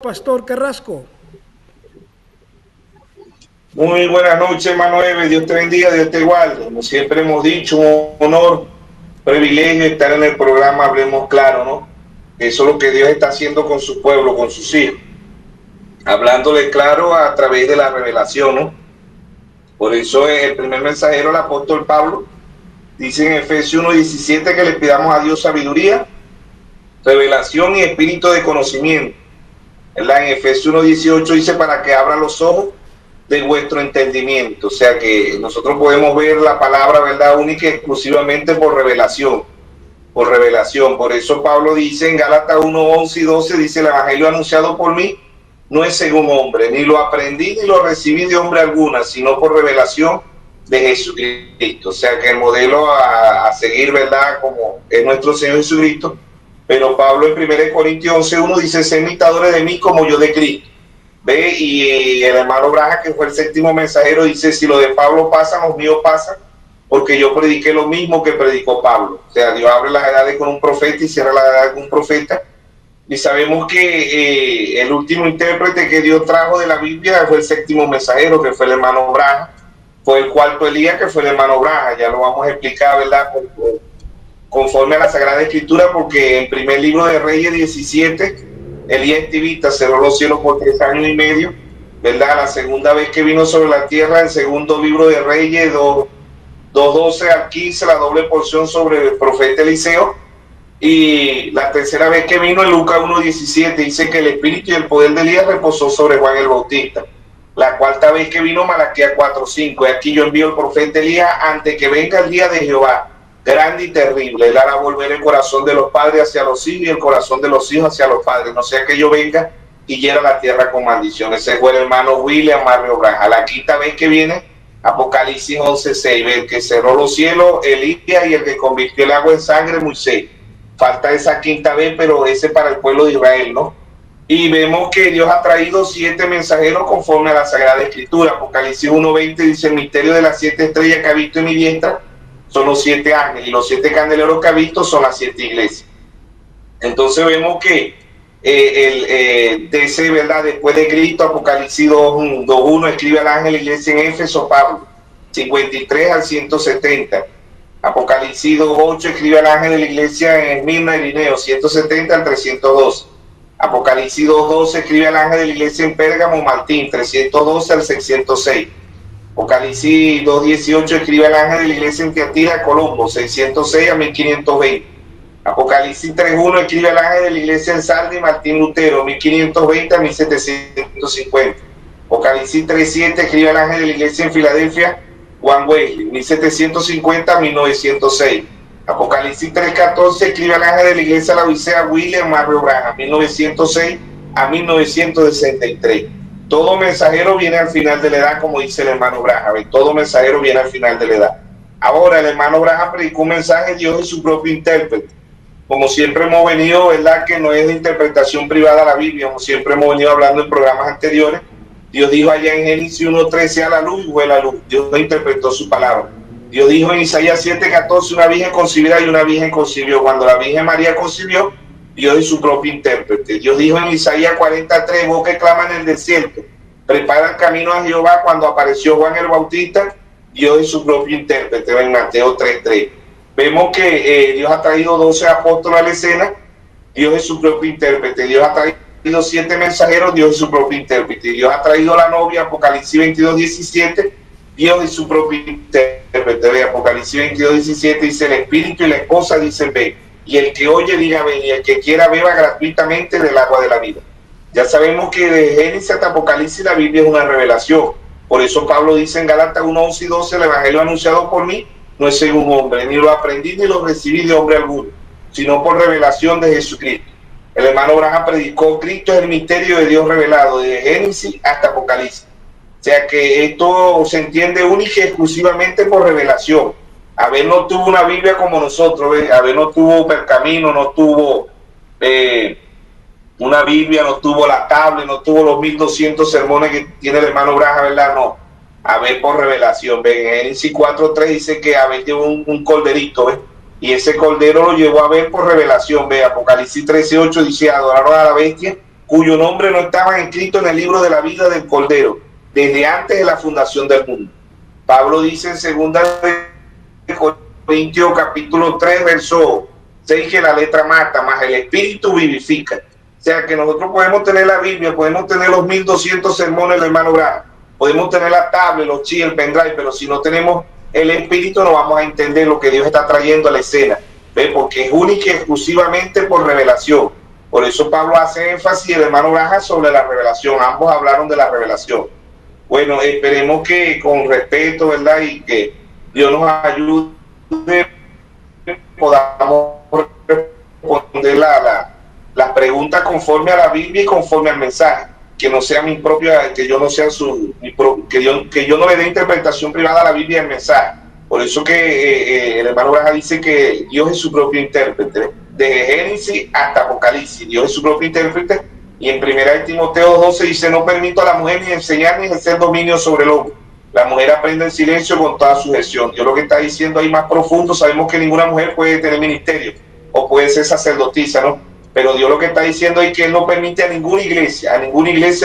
Pastor Carrasco. Muy buenas noches, hermano Eve. Dios te bendiga, Dios te guarde. Como siempre hemos dicho, un honor, privilegio estar en el programa Hablemos Claro, ¿no? Eso es lo que Dios está haciendo con su pueblo, con sus hijos. Hablándole claro a través de la revelación, ¿no? Por eso el primer mensajero, el apóstol Pablo, dice en Efesios 1:17 que le pidamos a Dios sabiduría, revelación y espíritu de conocimiento. En Efesios 1:18 dice para que abra los ojos de vuestro entendimiento. O sea que nosotros podemos ver la palabra, ¿verdad?, única y exclusivamente por revelación. Por revelación. Por eso Pablo dice en Gálatas 1:11 y 12, dice: el evangelio anunciado por mí no es según hombre, ni lo aprendí ni lo recibí de hombre alguna, sino por revelación de Jesucristo. O sea que el modelo a seguir, ¿verdad?, como es nuestro Señor Jesucristo. Pero Pablo en 1 Corintios 11:1 dice: sé imitadores de mí como yo de Cristo. ¿Ve? Y el hermano Braja, que fue el séptimo mensajero, dice: si lo de Pablo pasa, los míos pasan, porque yo prediqué lo mismo que predicó Pablo. O sea, Dios abre las edades con un profeta y cierra las edades con un profeta. Y sabemos que el último intérprete que Dios trajo de la Biblia fue el séptimo mensajero, que fue el hermano Braja. Fue el cuarto Elías, que fue el hermano Braja. Ya lo vamos a explicar, ¿verdad?, conforme a la Sagrada Escritura, porque en primer libro de Reyes 17, Elías Estivita cerró los cielos por 3 años y medio, ¿verdad? La segunda vez que vino sobre la tierra, el segundo libro de Reyes 2:12 al 15, la doble porción sobre el profeta Eliseo, y la tercera vez que vino en Lucas 1:17 dice que el espíritu y el poder de Elías reposó sobre Juan el Bautista. La cuarta vez que vino, Malaquías 4:5, y aquí yo envío el profeta Elías antes que venga el día de Jehová, grande y terrible. Él hará volver el corazón de los padres hacia los hijos y el corazón de los hijos hacia los padres, no sea que yo venga y hiera la tierra con maldiciones. Ese fue el hermano William Mario Braja. La quinta vez que viene, Apocalipsis 11:6, el que cerró los cielos, Elías, y el que convirtió el agua en sangre, Moisés. Falta esa quinta vez, pero ese para el pueblo de Israel, ¿no? Y vemos que Dios ha traído 7 mensajeros conforme a la Sagrada Escritura. Apocalipsis 1:20 dice: el misterio de las 7 estrellas que ha visto en mi diestra son los 7 ángeles, y los 7 candeleros que ha visto son las 7 iglesias. Entonces vemos que ese, ¿verdad?, después de Cristo, Apocalipsis 2:1 escribe al ángel de la iglesia en Éfeso, Pablo, 53 al 170. Apocalipsis 2:8 escribe al ángel de la iglesia en Esmirna, Irineo, 170 al 312. Apocalipsis 2:12 escribe al ángel de la iglesia en Pérgamo, Martín, 312 al 606. Apocalipsis 2:18 escribe al ángel de la iglesia en Tiatira, Colombo, 606 a 1520. Apocalipsis 3:1 escribe al ángel de la iglesia en Sardi, Martín Lutero, 1520 a 1750. Apocalipsis 3:7 escribe al ángel de la iglesia en Filadelfia, Juan Wesley, 1750 a 1906. Apocalipsis 3:14 escribe al ángel de la iglesia de la Odisea, William Mario Branham, 1906 a 1963. Todo mensajero viene al final de la edad, como dice el hermano Branham. Todo mensajero viene al final de la edad. Ahora, el hermano Branham predicó un mensaje, Dios es su propio intérprete. Como siempre hemos venido, ¿verdad?, que no es de interpretación privada la Biblia, como siempre hemos venido hablando en programas anteriores. Dios dijo allá en Génesis 1:13: sea la luz, y fue la luz. Dios interpretó su palabra. Dios dijo en Isaías 7:14: una virgen concebirá y una virgen concibió. Cuando la Virgen María concibió, Dios es su propio intérprete. Dios dijo en Isaías 43: vos que claman en el desierto, prepara el camino a Jehová. Cuando apareció Juan el Bautista, Dios es su propio intérprete. En Mateo 3:3 vemos que Dios ha traído 12 apóstoles a la escena. Dios es su propio intérprete. Dios ha traído 7 mensajeros. Dios es su propio intérprete. Dios ha traído la novia. Apocalipsis 22:17. Dios es su propio intérprete. Ve, Apocalipsis 22:17 dice: el espíritu y la esposa dicen ven, y el que oye diga ven, y el que quiera beba gratuitamente del agua de la vida. Ya sabemos que de Génesis hasta Apocalipsis la Biblia es una revelación. Por eso Pablo dice en Gálatas 1:11 y 12: el evangelio anunciado por mí no es según hombre, ni lo aprendí ni lo recibí de hombre alguno, sino por revelación de Jesucristo. El hermano Branham predicó: Cristo es el misterio de Dios revelado, desde Génesis hasta Apocalipsis. O sea que esto se entiende única y exclusivamente por revelación. Abel no tuvo una Biblia como nosotros, ¿ves? Abel no tuvo pergamino, no tuvo una Biblia, no tuvo la tablet, no tuvo los 1200 sermones que tiene el hermano Branham, ¿verdad? No. Abel por revelación. ¿Ves? En Génesis 4:3 dice que Abel llevó un corderito, ¿ves? Y ese cordero lo llevó a Abel por revelación. ¿Ves? Apocalipsis 13:8 dice: adoraron a la bestia cuyo nombre no estaban escritos en el libro de la vida del Cordero, desde antes de la fundación del mundo. Pablo dice en 2 Corintios capítulo 3, verso 6, que la letra mata, más el espíritu vivifica. O sea que nosotros podemos tener la Biblia, podemos tener los 1200 sermones del hermano Branham, podemos tener la tablet, los chips, el pendrive, pero si no tenemos el espíritu no vamos a entender lo que Dios está trayendo a la escena, ¿ve? Porque es única y exclusivamente por revelación. Por eso Pablo hace énfasis, el hermano Branham, sobre la revelación. Ambos hablaron de la revelación. Bueno, esperemos que con respeto, ¿verdad? Y que Dios nos ayude, podamos responder las preguntas conforme a la Biblia y conforme al mensaje. Que no sea mi propia, que yo no sea que yo no le dé interpretación privada a la Biblia y al mensaje. Por eso que el hermano Branham dice que Dios es su propio intérprete, desde Génesis hasta Apocalipsis. Dios es su propio intérprete. Y en 1 Timoteo 12 dice: no permito a la mujer ni enseñar ni ejercer dominio sobre el hombre. La mujer aprende en silencio con toda sujeción. Dios lo que está diciendo ahí más profundo, sabemos que ninguna mujer puede tener ministerio o puede ser sacerdotisa, ¿no? Pero Dios lo que está diciendo es que Él no permite a ninguna iglesia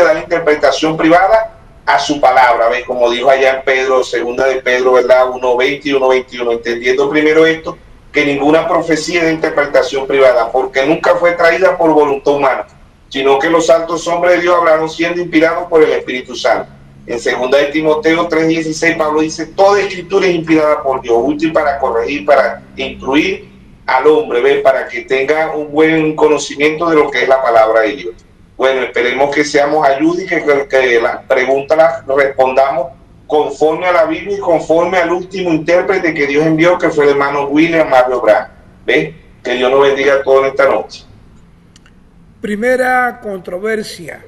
dar interpretación privada a su palabra, ¿ves? Como dijo allá en Pedro, segunda de Pedro, ¿verdad? 1:20 y 1:21, entendiendo primero esto, que ninguna profecía de interpretación privada, porque nunca fue traída por voluntad humana, sino que los santos hombres de Dios hablaron siendo inspirados por el Espíritu Santo. En 2 de Timoteo 3:16, Pablo dice: toda escritura es inspirada por Dios, útil para corregir, para instruir al hombre, ¿ves? Para que tenga un buen conocimiento de lo que es la palabra de Dios. Bueno, esperemos que seamos ayuda y que las preguntas las respondamos conforme a la Biblia y conforme al último intérprete que Dios envió, que fue el hermano William Mario Branham. ¿Ves? Que Dios nos bendiga a todos en esta noche. Primera controversia.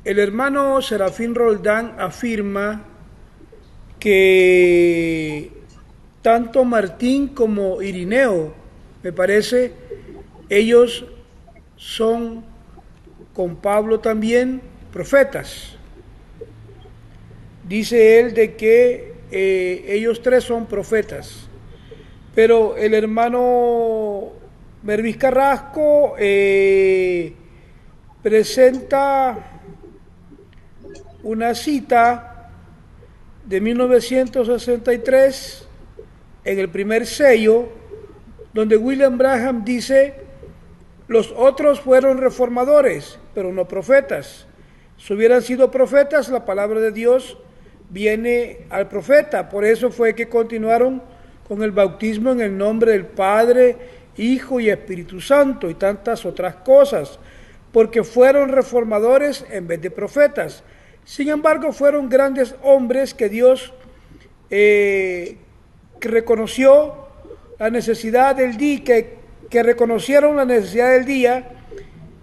El hermano Serafín Roldán afirma que tanto Martín como Irineo, me parece, ellos son con Pablo también profetas. Dice él de que ellos tres son profetas, pero el hermano Mervis Carrasco presenta una cita de 1963 en el primer sello, donde William Branham dice: los otros fueron reformadores, pero no profetas. Si hubieran sido profetas, la palabra de Dios viene al profeta. Por eso fue que continuaron con el bautismo en el nombre del Padre, Hijo y Espíritu Santo y tantas otras cosas, porque fueron reformadores en vez de profetas. Sin embargo, fueron grandes hombres que Dios que reconoció la necesidad del día, que reconocieron la necesidad del día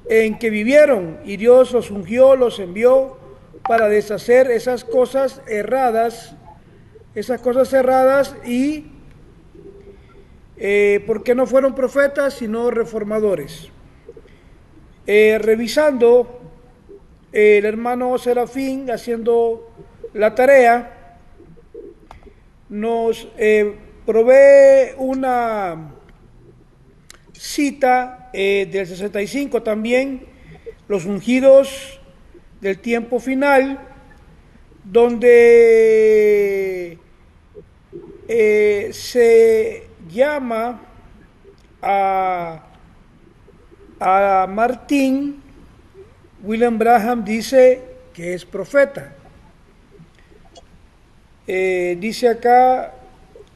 en que vivieron, y Dios los ungió, los envió para deshacer esas cosas erradas y ¿por qué no fueron profetas sino reformadores? Revisando, el hermano Serafín, haciendo la tarea, nos provee una cita del 65 también, los ungidos del tiempo final, donde se llama a Martín. William Branham dice que es profeta. Dice acá,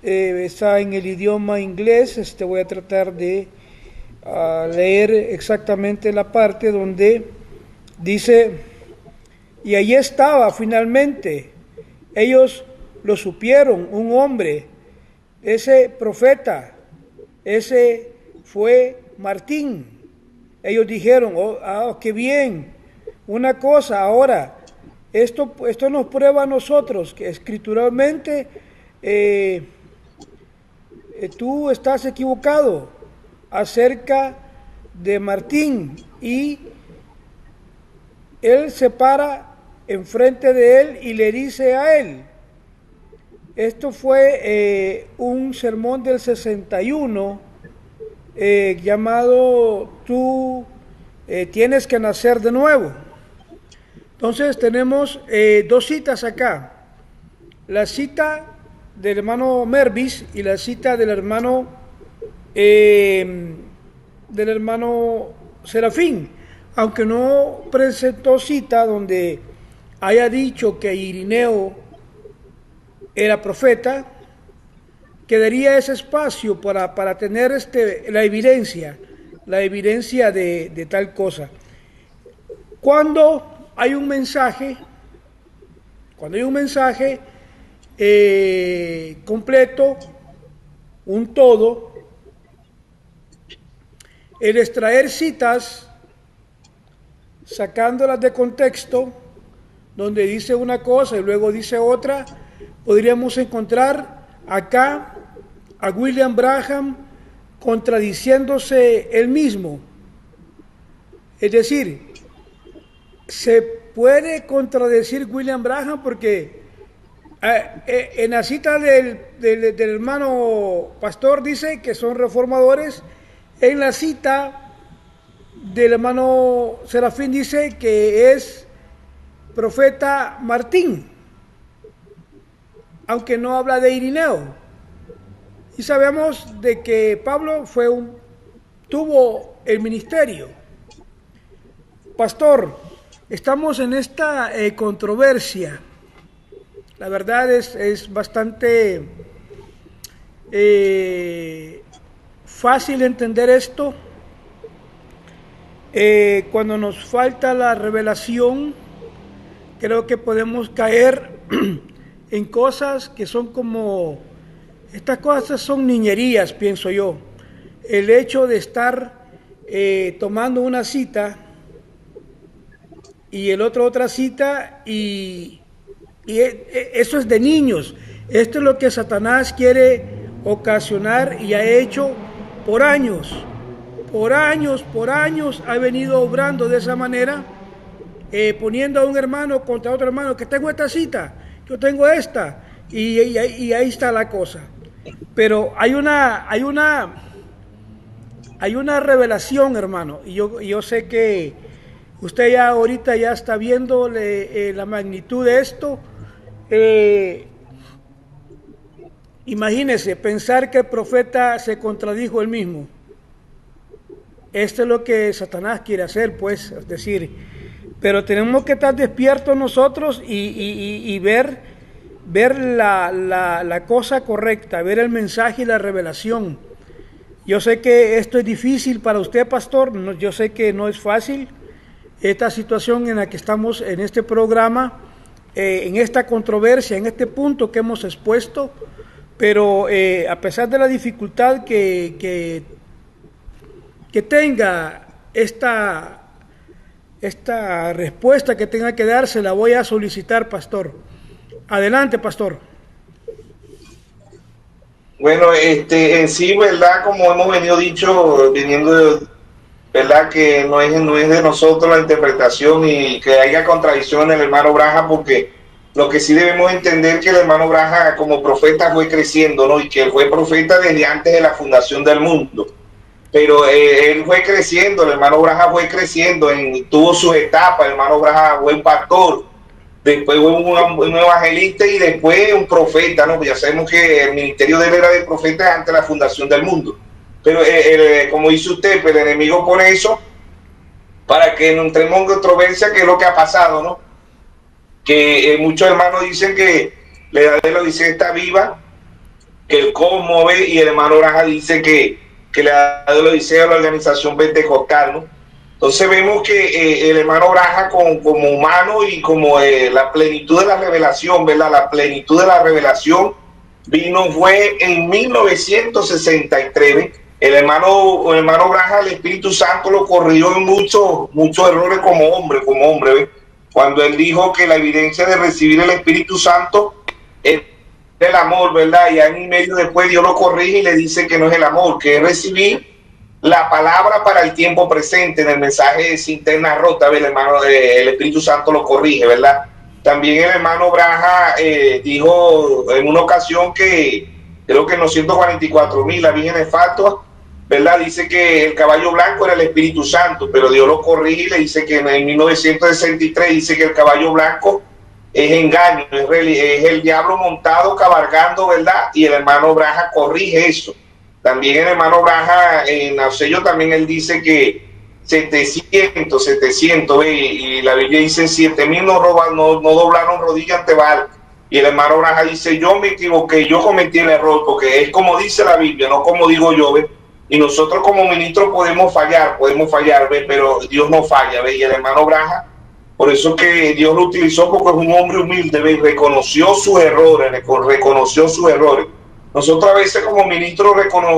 está en el idioma inglés, voy a tratar de leer exactamente la parte donde dice: y allí estaba finalmente, ellos lo supieron, un hombre, ese profeta, ese fue Martín. Ellos dijeron: qué bien, una cosa ahora, esto nos prueba a nosotros que escrituralmente tú estás equivocado acerca de Martín. Y él se para enfrente de él y le dice a él, esto fue un sermón del 61 llamado Tú tienes que nacer de nuevo. Entonces tenemos dos citas acá. La cita del hermano Mervis y la cita del hermano Serafín, aunque no presentó cita donde haya dicho que Irineo era profeta, quedaría ese espacio para tener la evidencia de tal cosa. Cuando hay un mensaje completo, un todo, el extraer citas, sacándolas de contexto, donde dice una cosa y luego dice otra, podríamos encontrar acá a William Branham contradiciéndose él mismo. Es decir, se puede contradecir William Branham porque en la cita del hermano pastor dice que son reformadores, en la cita del hermano Serafín dice que es profeta Martín, aunque no habla de Irineo. Y sabemos de que Pablo tuvo el ministerio. Pastor, estamos en esta controversia. La verdad es bastante fácil entender esto. Cuando nos falta la revelación, creo que podemos caer en cosas que son como, estas cosas son niñerías, pienso yo. El hecho de estar tomando una cita y el otro otra cita y eso es de niños. Esto es lo que Satanás quiere ocasionar y ha hecho por años. Por años ha venido obrando de esa manera, poniendo a un hermano contra otro hermano, que tengo esta cita, yo tengo esta, y ahí está la cosa. Pero hay una revelación, hermano, y yo sé que usted ya ahorita ya está viendo la magnitud de esto. Imagínese, pensar que el profeta se contradijo él mismo. Esto es lo que Satanás quiere hacer, pues, es decir, pero tenemos que estar despiertos nosotros y ver la cosa correcta, ver el mensaje y la revelación. Yo sé que esto es difícil para usted, pastor, yo sé que no es fácil esta situación en la que estamos en este programa, en esta controversia, en este punto que hemos expuesto, pero a pesar de la dificultad que tenga esta respuesta que tenga que darse, la voy a solicitar, pastor. Adelante, pastor. Bueno, en sí, ¿verdad? Como hemos viniendo, ¿verdad? Que no es de nosotros la interpretación y que haya contradicción en el hermano Branham, porque lo que sí debemos entender que el hermano Branham como profeta fue creciendo, ¿no? Y que él fue profeta desde antes de la fundación del mundo. Pero él fue creciendo, el hermano Branham fue creciendo, tuvo sus etapas. El hermano Branham fue un pastor, después fue un evangelista y después un profeta, ¿no? Ya sabemos que el ministerio de él era de profeta antes de la fundación del mundo. Pero como dice usted, pues el enemigo pone eso para que no entremos en controversia, que es lo que ha pasado, ¿no? Que muchos hermanos dicen que la edad de la Odisea está viva, que el cosmos ve, y el hermano Branham dice que la edad de la Odisea es la organización pentecostal, ¿no? Entonces vemos que el hermano Branham como humano y como la plenitud de la revelación, ¿verdad? La plenitud de la revelación fue en 1963, ¿ves? El hermano Branham, el Espíritu Santo lo corrigió en muchos errores como hombre, ¿ves? Cuando él dijo que la evidencia de recibir el Espíritu Santo es el amor, ¿verdad? Y año y medio después Dios lo corrige y le dice que no es el amor, que es recibir la palabra para el tiempo presente. En el mensaje de Cinterna Rota, ¿verdad? El Espíritu Santo lo corrige, ¿verdad? También el hermano Branham dijo en una ocasión que creo que en los 144,000 la Virgen de Fátima ¿verdad? Dice que el caballo blanco era el Espíritu Santo, pero Dios lo corrige y le dice que en 1963 dice que el caballo blanco es engaño, es el diablo montado cabalgando, ¿verdad? Y el hermano Braja corrige eso. También el hermano Braja en Ausello también él dice que 700, ¿ve? Y la Biblia dice 7,000 no doblaron rodilla ante Baal. Y el hermano Braja dice, yo me equivoqué, yo cometí el error, porque es como dice la Biblia, no como digo yo, ¿ve? Y nosotros como ministros podemos fallar, ¿ve? Pero Dios no falla, ¿ve? Y el hermano Braja, por eso que Dios lo utilizó, porque es un hombre humilde, ¿ve? Reconoció sus errores. Nosotros a veces como ministros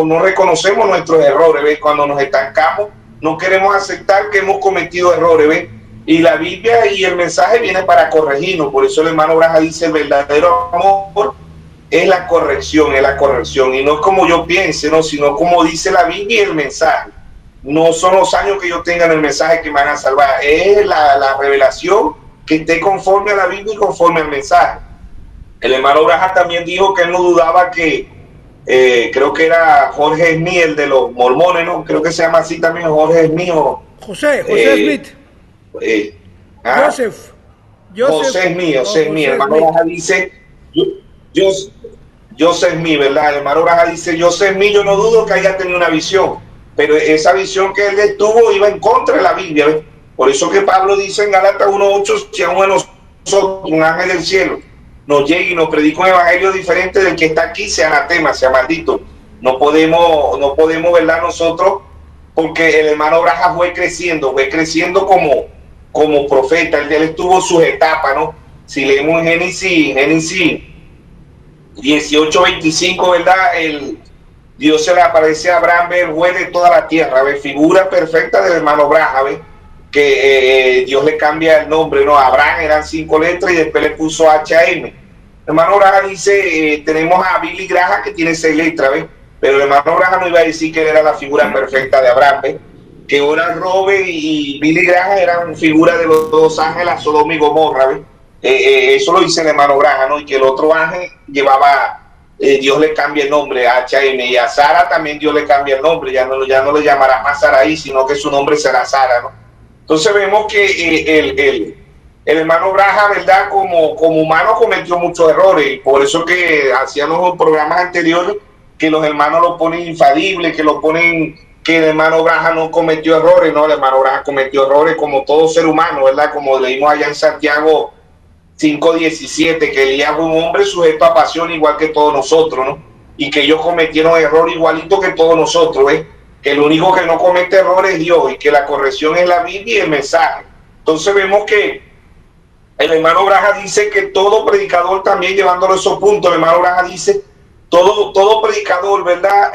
no reconocemos nuestros errores, ¿ve? Cuando nos estancamos, no queremos aceptar que hemos cometido errores, ¿ve? Y la Biblia y el mensaje viene para corregirnos. Por eso el hermano Braja dice, el verdadero amor es la corrección. Y no es como yo piense, ¿no? Sino como dice la Biblia y el mensaje. No son los años que yo tenga en el mensaje que me van a salvar. Es la revelación que esté conforme a la Biblia y conforme al mensaje. El hermano Braja también dijo que él no dudaba que, creo que era Jorge Smith, el de los mormones, ¿no? Creo que se llama así también, Jorge Smith o... José Smith. José Smith, el hermano Braja dice, Joseph Smith, ¿verdad? El hermano Braja dice, Joseph Smith, yo no dudo que haya tenido una visión, pero esa visión que él tuvo iba en contra de la Biblia, ¿ves? Por eso que Pablo dice en Gálatas 1:8, si a uno de nosotros, un ángel del cielo, nos llegue y nos predica un evangelio diferente del que está aquí, sea anatema, sea maldito. No podemos, ¿verdad? Nosotros, porque el hermano Braja fue creciendo como profeta, él estuvo sus etapas, ¿no? Si leemos en Génesis 18:25, ¿verdad? Dios se le aparece a Abraham, el juez de toda la tierra, ¿ve? Figura perfecta del hermano Braja, ¿ve? Que Dios le cambia el nombre, ¿no? Abraham eran 5 letras y después le puso HM. El hermano Braja dice, tenemos a Billy Graham que tiene 6 letras, ¿ve? Pero el hermano Braja no iba a decir que él era la figura perfecta de Abraham, ¿ve? Que ahora Robert y Billy Graham eran figuras de los 2 ángeles, Sodoma y Gomorra, ¿ve? Eso lo dice el hermano Braja, ¿no? Y que el otro ángel llevaba, Dios le cambia el nombre a HM, y a Sara también Dios le cambia el nombre, ya no le llamará más Saraí, sino que su nombre será Sara, ¿no? Entonces vemos que el hermano Braja, ¿verdad? Como humano cometió muchos errores, y por eso que hacíamos los programas anteriores que los hermanos lo ponen infalible, que el hermano Braja no cometió errores, no, el hermano Braja cometió errores como todo ser humano, ¿verdad? Como leímos allá en Santiago 5:17, que Elías fue un hombre sujeto a pasión igual que todos nosotros, ¿no? Y que ellos cometieron errores igualito que todos nosotros, ¿ves? Que el único que no comete errores es Dios y que la corrección es la Biblia y el mensaje. Entonces vemos que el hermano Braja dice que todo predicador, también llevándolo a esos puntos, el hermano Braja dice, todo predicador, ¿verdad?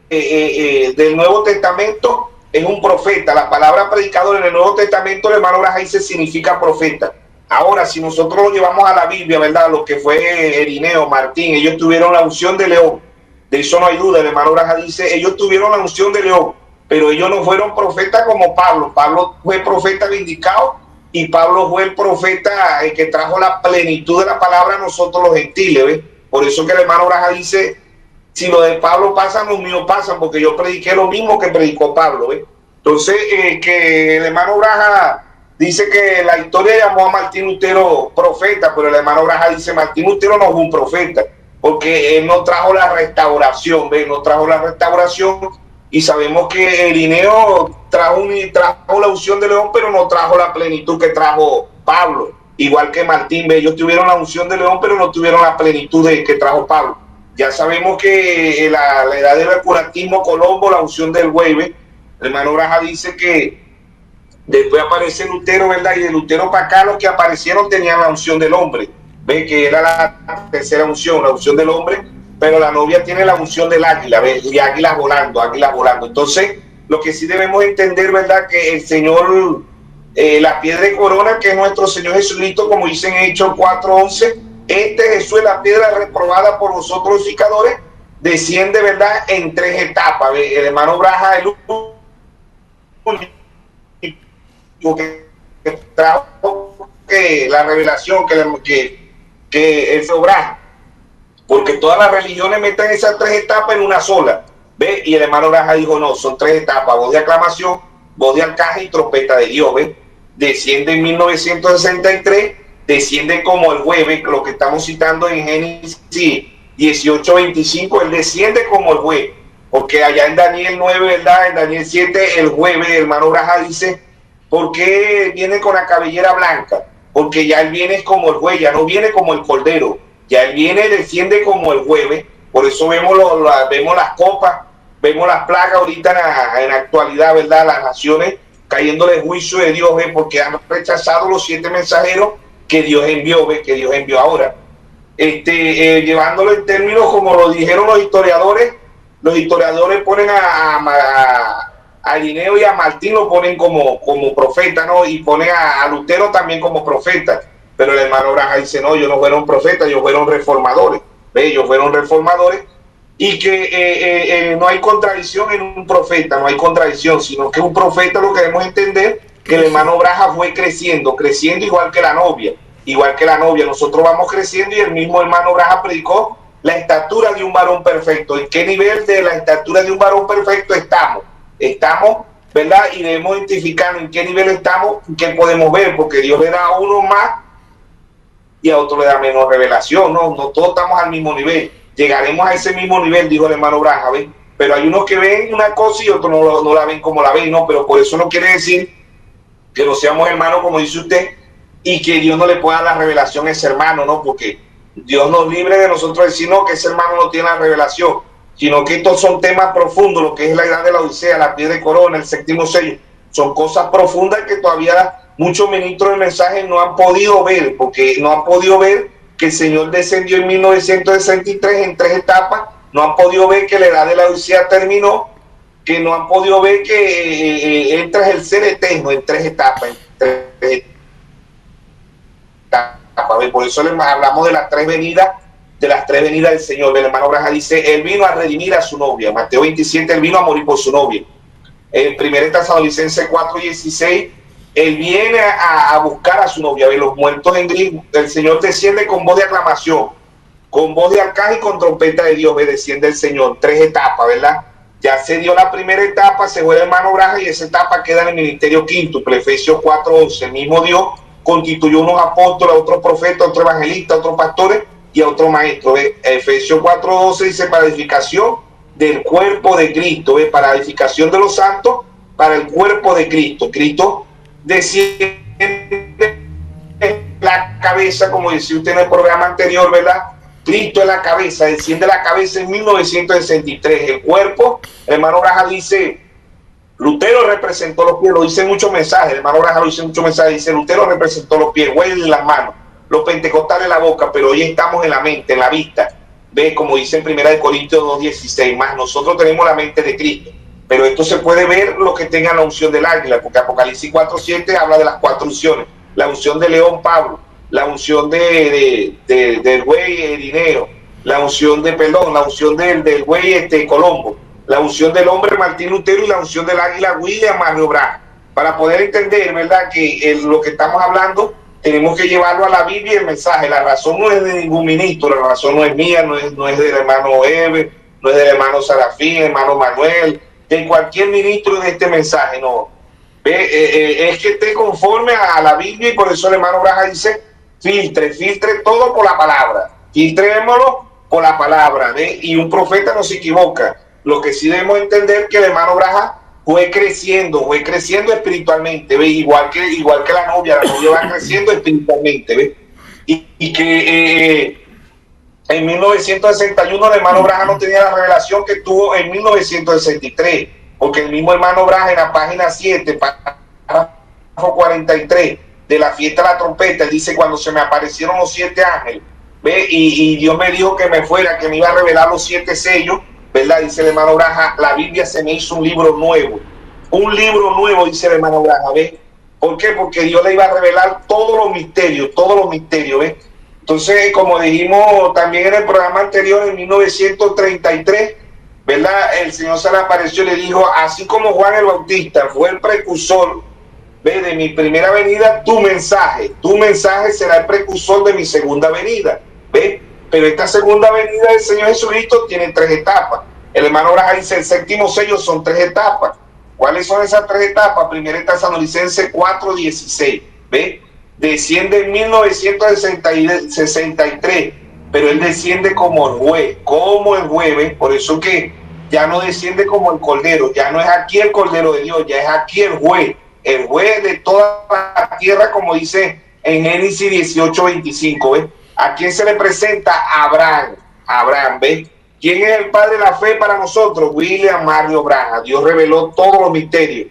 Del Nuevo Testamento es un profeta. La palabra predicador en el Nuevo Testamento, el hermano Braja dice, significa profeta. Ahora, si nosotros lo llevamos a la Biblia, ¿verdad? Lo que fue Irineo, Martín, ellos tuvieron la unción de león. De eso no hay duda. El hermano Braja dice, ellos tuvieron la unción de león, pero ellos no fueron profetas como Pablo. Pablo fue profeta vindicado y Pablo fue el profeta que trajo la plenitud de la palabra a nosotros los gentiles, ¿ves? Por eso que el hermano Braja dice, si lo de Pablo pasa, los míos pasan, porque yo prediqué lo mismo que predicó Pablo, ¿ves? Entonces, que el hermano Braja dice que la historia llamó a Martín Lutero profeta, pero el hermano Braja dice, Martín Lutero no fue un profeta, porque él no trajo la restauración, ¿ves? No trajo la restauración, y sabemos que Irineo trajo la unción de león, pero no trajo la plenitud que trajo Pablo, igual que Martín, ¿ves? Ellos tuvieron la unción de que no tuvieron la plenitud que trajo Pablo. Ya sabemos que la edad del curatismo Colombo, la unción del buey, ¿ves? El hermano Braja dice que después aparece Lutero, ¿verdad? Y de Lutero para acá los que aparecieron tenían la unción del hombre. Ve que era la tercera unción, la unción del hombre, pero la novia tiene la unción del águila, ¿ve? Y águilas volando. Entonces, lo que sí debemos entender, ¿verdad? Que el Señor, la piedra de corona, que es nuestro Señor Jesucristo, como dicen en Hechos 4:11, Jesús es la piedra reprobada por vosotros los pecadores, desciende, ¿verdad? En 3 etapas, ¿ve? El hermano Braja, el que trajo la revelación que él Braja, porque todas las religiones meten esas 3 etapas en una sola. ¿Ve? Y el hermano Braja dijo, no, son 3 etapas: voz de aclamación, voz de arcángel y trompeta de Dios. ¿Ve? Desciende en 1963, desciende como el jueves, lo que estamos citando en Génesis 18:25, él desciende como el jueves, porque allá en Daniel 9, ¿verdad? En Daniel 7, el jueves, el hermano Braja dice, ¿por qué viene con la cabellera blanca? Porque ya él viene como el juez, ya no viene como el cordero, ya él viene, desciende como el jueves. Por eso vemos, vemos las copas, vemos las plagas ahorita en la actualidad, ¿verdad? Las naciones cayéndole juicio de Dios, ¿ve? Porque han rechazado los 7 mensajeros que Dios envió, ¿ve? Que Dios envió ahora. Llevándolo en términos como lo dijeron los historiadores ponen a Irineo y a Martín lo ponen como profeta, ¿no? Y ponen a Lutero también como profeta. Pero el hermano Braja dice, no, ellos no fueron profetas, ellos fueron reformadores. ¿Ve? Ellos fueron reformadores, y que no hay contradicción en un profeta, no hay contradicción, sino que un profeta, lo que debemos entender, que el hermano Braja fue creciendo igual que la novia. Nosotros vamos creciendo, y el mismo hermano Braja predicó la estatura de un varón perfecto. ¿En qué nivel de la estatura de un varón perfecto estamos? Estamos, ¿verdad? Y debemos identificar en qué nivel estamos, qué podemos ver, porque Dios le da a uno más y a otro le da menos revelación. No todos estamos al mismo nivel. Llegaremos a ese mismo nivel, dijo el hermano Braja, ¿ven? Pero hay unos que ven una cosa y otros no la ven como la ven, ¿no? Pero por eso no quiere decir que no seamos hermanos, como dice usted, y que Dios no le pueda dar la revelación a ese hermano, ¿no? Porque Dios nos libre de nosotros decir, no, que ese hermano no tiene la revelación, sino que estos son temas profundos, lo que es la edad de la Odisea, la piedra de corona, el 7º sello. Son cosas profundas que todavía muchos ministros de mensaje no han podido ver, porque no han podido ver que el Señor descendió en 1963 en 3 etapas, no han podido ver que la edad de la Odisea terminó, que no han podido ver que entra el ser eterno en 3 etapas. Por eso hablamos de las 3 venidas, del Señor. El hermano Braja dice, él vino a redimir a su novia. Mateo 27, él vino a morir por su novia. En 1 Tesalonicenses 4:16, él viene a buscar a su novia. Los muertos en gris, el Señor desciende con voz de aclamación, con voz de arcángel y con trompeta de Dios, desciende el Señor. 3 etapas, ¿verdad? Ya se dio la primera etapa, se fue el hermano Braja, y esa etapa queda en el ministerio quíntuple. Efesios 4:11, el mismo Dios constituyó unos apóstoles, otros profetas, otros evangelistas, otros pastores y a otros maestros. Efesios 4:12 dice, para edificación del cuerpo de Cristo, para edificación de los santos, para el cuerpo de Cristo. Cristo desciende la cabeza, como decía usted en el programa anterior, ¿verdad? Cristo es la cabeza, desciende la cabeza en 1963. El cuerpo, el hermano Braja dice, Lutero representó los pies, lo dice en muchos mensajes, el hermano Braja lo dice en muchos mensajes, dice, Lutero representó los pies, Wesley en las manos, los pentecostales la boca, pero hoy estamos en la mente, en la vista. Ve, como dice en 1 Corintios 2:16, más nosotros tenemos la mente de Cristo, pero esto se puede ver los que tengan la unción del águila, porque Apocalipsis 4:7 habla de las 4 unciones, la unción de León Pablo, la unción del güey Irineo, la unción del güey Colombo, la unción del hombre Martín Lutero y la unción del águila William Mario Braja. Para poder entender, ¿verdad?, que lo que estamos hablando tenemos que llevarlo a la Biblia y el mensaje. La razón no es de ningún ministro, la razón no es mía, no es del hermano Eve, no es del hermano Sarafín, hermano Manuel, de cualquier ministro de este mensaje, no. Es que esté conforme a la Biblia, y por eso el hermano Braja dice, filtre todo por la palabra, filtrémoslo por la palabra, ¿ve? Y un profeta no se equivoca. Lo que sí debemos entender que el hermano Braja fue creciendo espiritualmente, ¿ve? Igual que la novia va creciendo espiritualmente, ¿ve? Y que en 1961 el hermano Braja no tenía la revelación que tuvo en 1963, porque el mismo hermano Braja en la página 7, párrafo 43 de la fiesta de la trompeta, él dice, cuando se me aparecieron los 7 ángeles, ¿ve? Y Dios me dijo que me fuera, que me iba a revelar los 7 sellos, ¿verdad? Dice el hermano Braja, la Biblia se me hizo un libro nuevo, dice el hermano Braja, ¿ves? ¿Por qué? Porque Dios le iba a revelar todos los misterios, ¿ves? Entonces, como dijimos también en el programa anterior, en 1933, ¿verdad? El Señor se le apareció y le dijo, así como Juan el Bautista fue el precursor, ¿ves?, de mi primera venida, tu mensaje será el precursor de mi segunda venida, ¿ves? Pero esta segunda venida del Señor Jesucristo tiene 3 etapas. El hermano Braham dice, el séptimo sello son 3 etapas. ¿Cuáles son esas 3 etapas? Primera está Tesalonicenses 4:16, ¿ve? Desciende en 1963, pero él desciende como el juez, ¿ve? Por eso que ya no desciende como el cordero, ya no es aquí el cordero de Dios, ya es aquí el juez de toda la tierra, como dice en Génesis 18:25, ¿ve? ¿A quién se le presenta? Abraham, ¿ve? ¿Quién es el padre de la fe para nosotros? William Mario Branham. Dios reveló todos los misterios.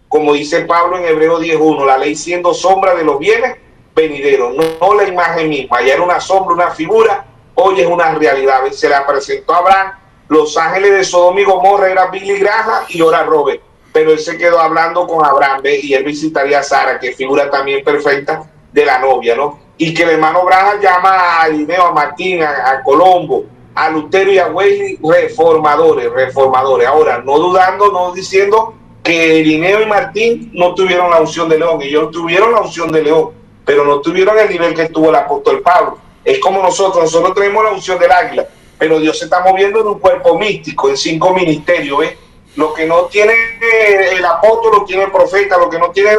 Como dice Pablo en Hebreos 10:1, la ley siendo sombra de los bienes venideros, no la imagen misma. Ya era una sombra, una figura, hoy es una realidad. Se la presentó a Abraham. Los ángeles de Sodoma y Gomorra eran Billy Graham y ahora Robert. Pero él se quedó hablando con Abraham, ¿ve? Y él visitaría a Sara, que figura también perfecta de la novia, ¿no? Y que el hermano Branham llama a Irineo, a Martín, a Colombo, a Lutero y a Wesley reformadores. Ahora, no dudando, no diciendo que Irineo y Martín no tuvieron la unción de León. Ellos tuvieron la unción de León, pero no tuvieron el nivel que tuvo el apóstol Pablo. Es como nosotros tenemos la unción del águila, pero Dios se está moviendo en un cuerpo místico, en 5 ministerios, ¿ves? Lo que no tiene el apóstol lo tiene el profeta, lo que no tiene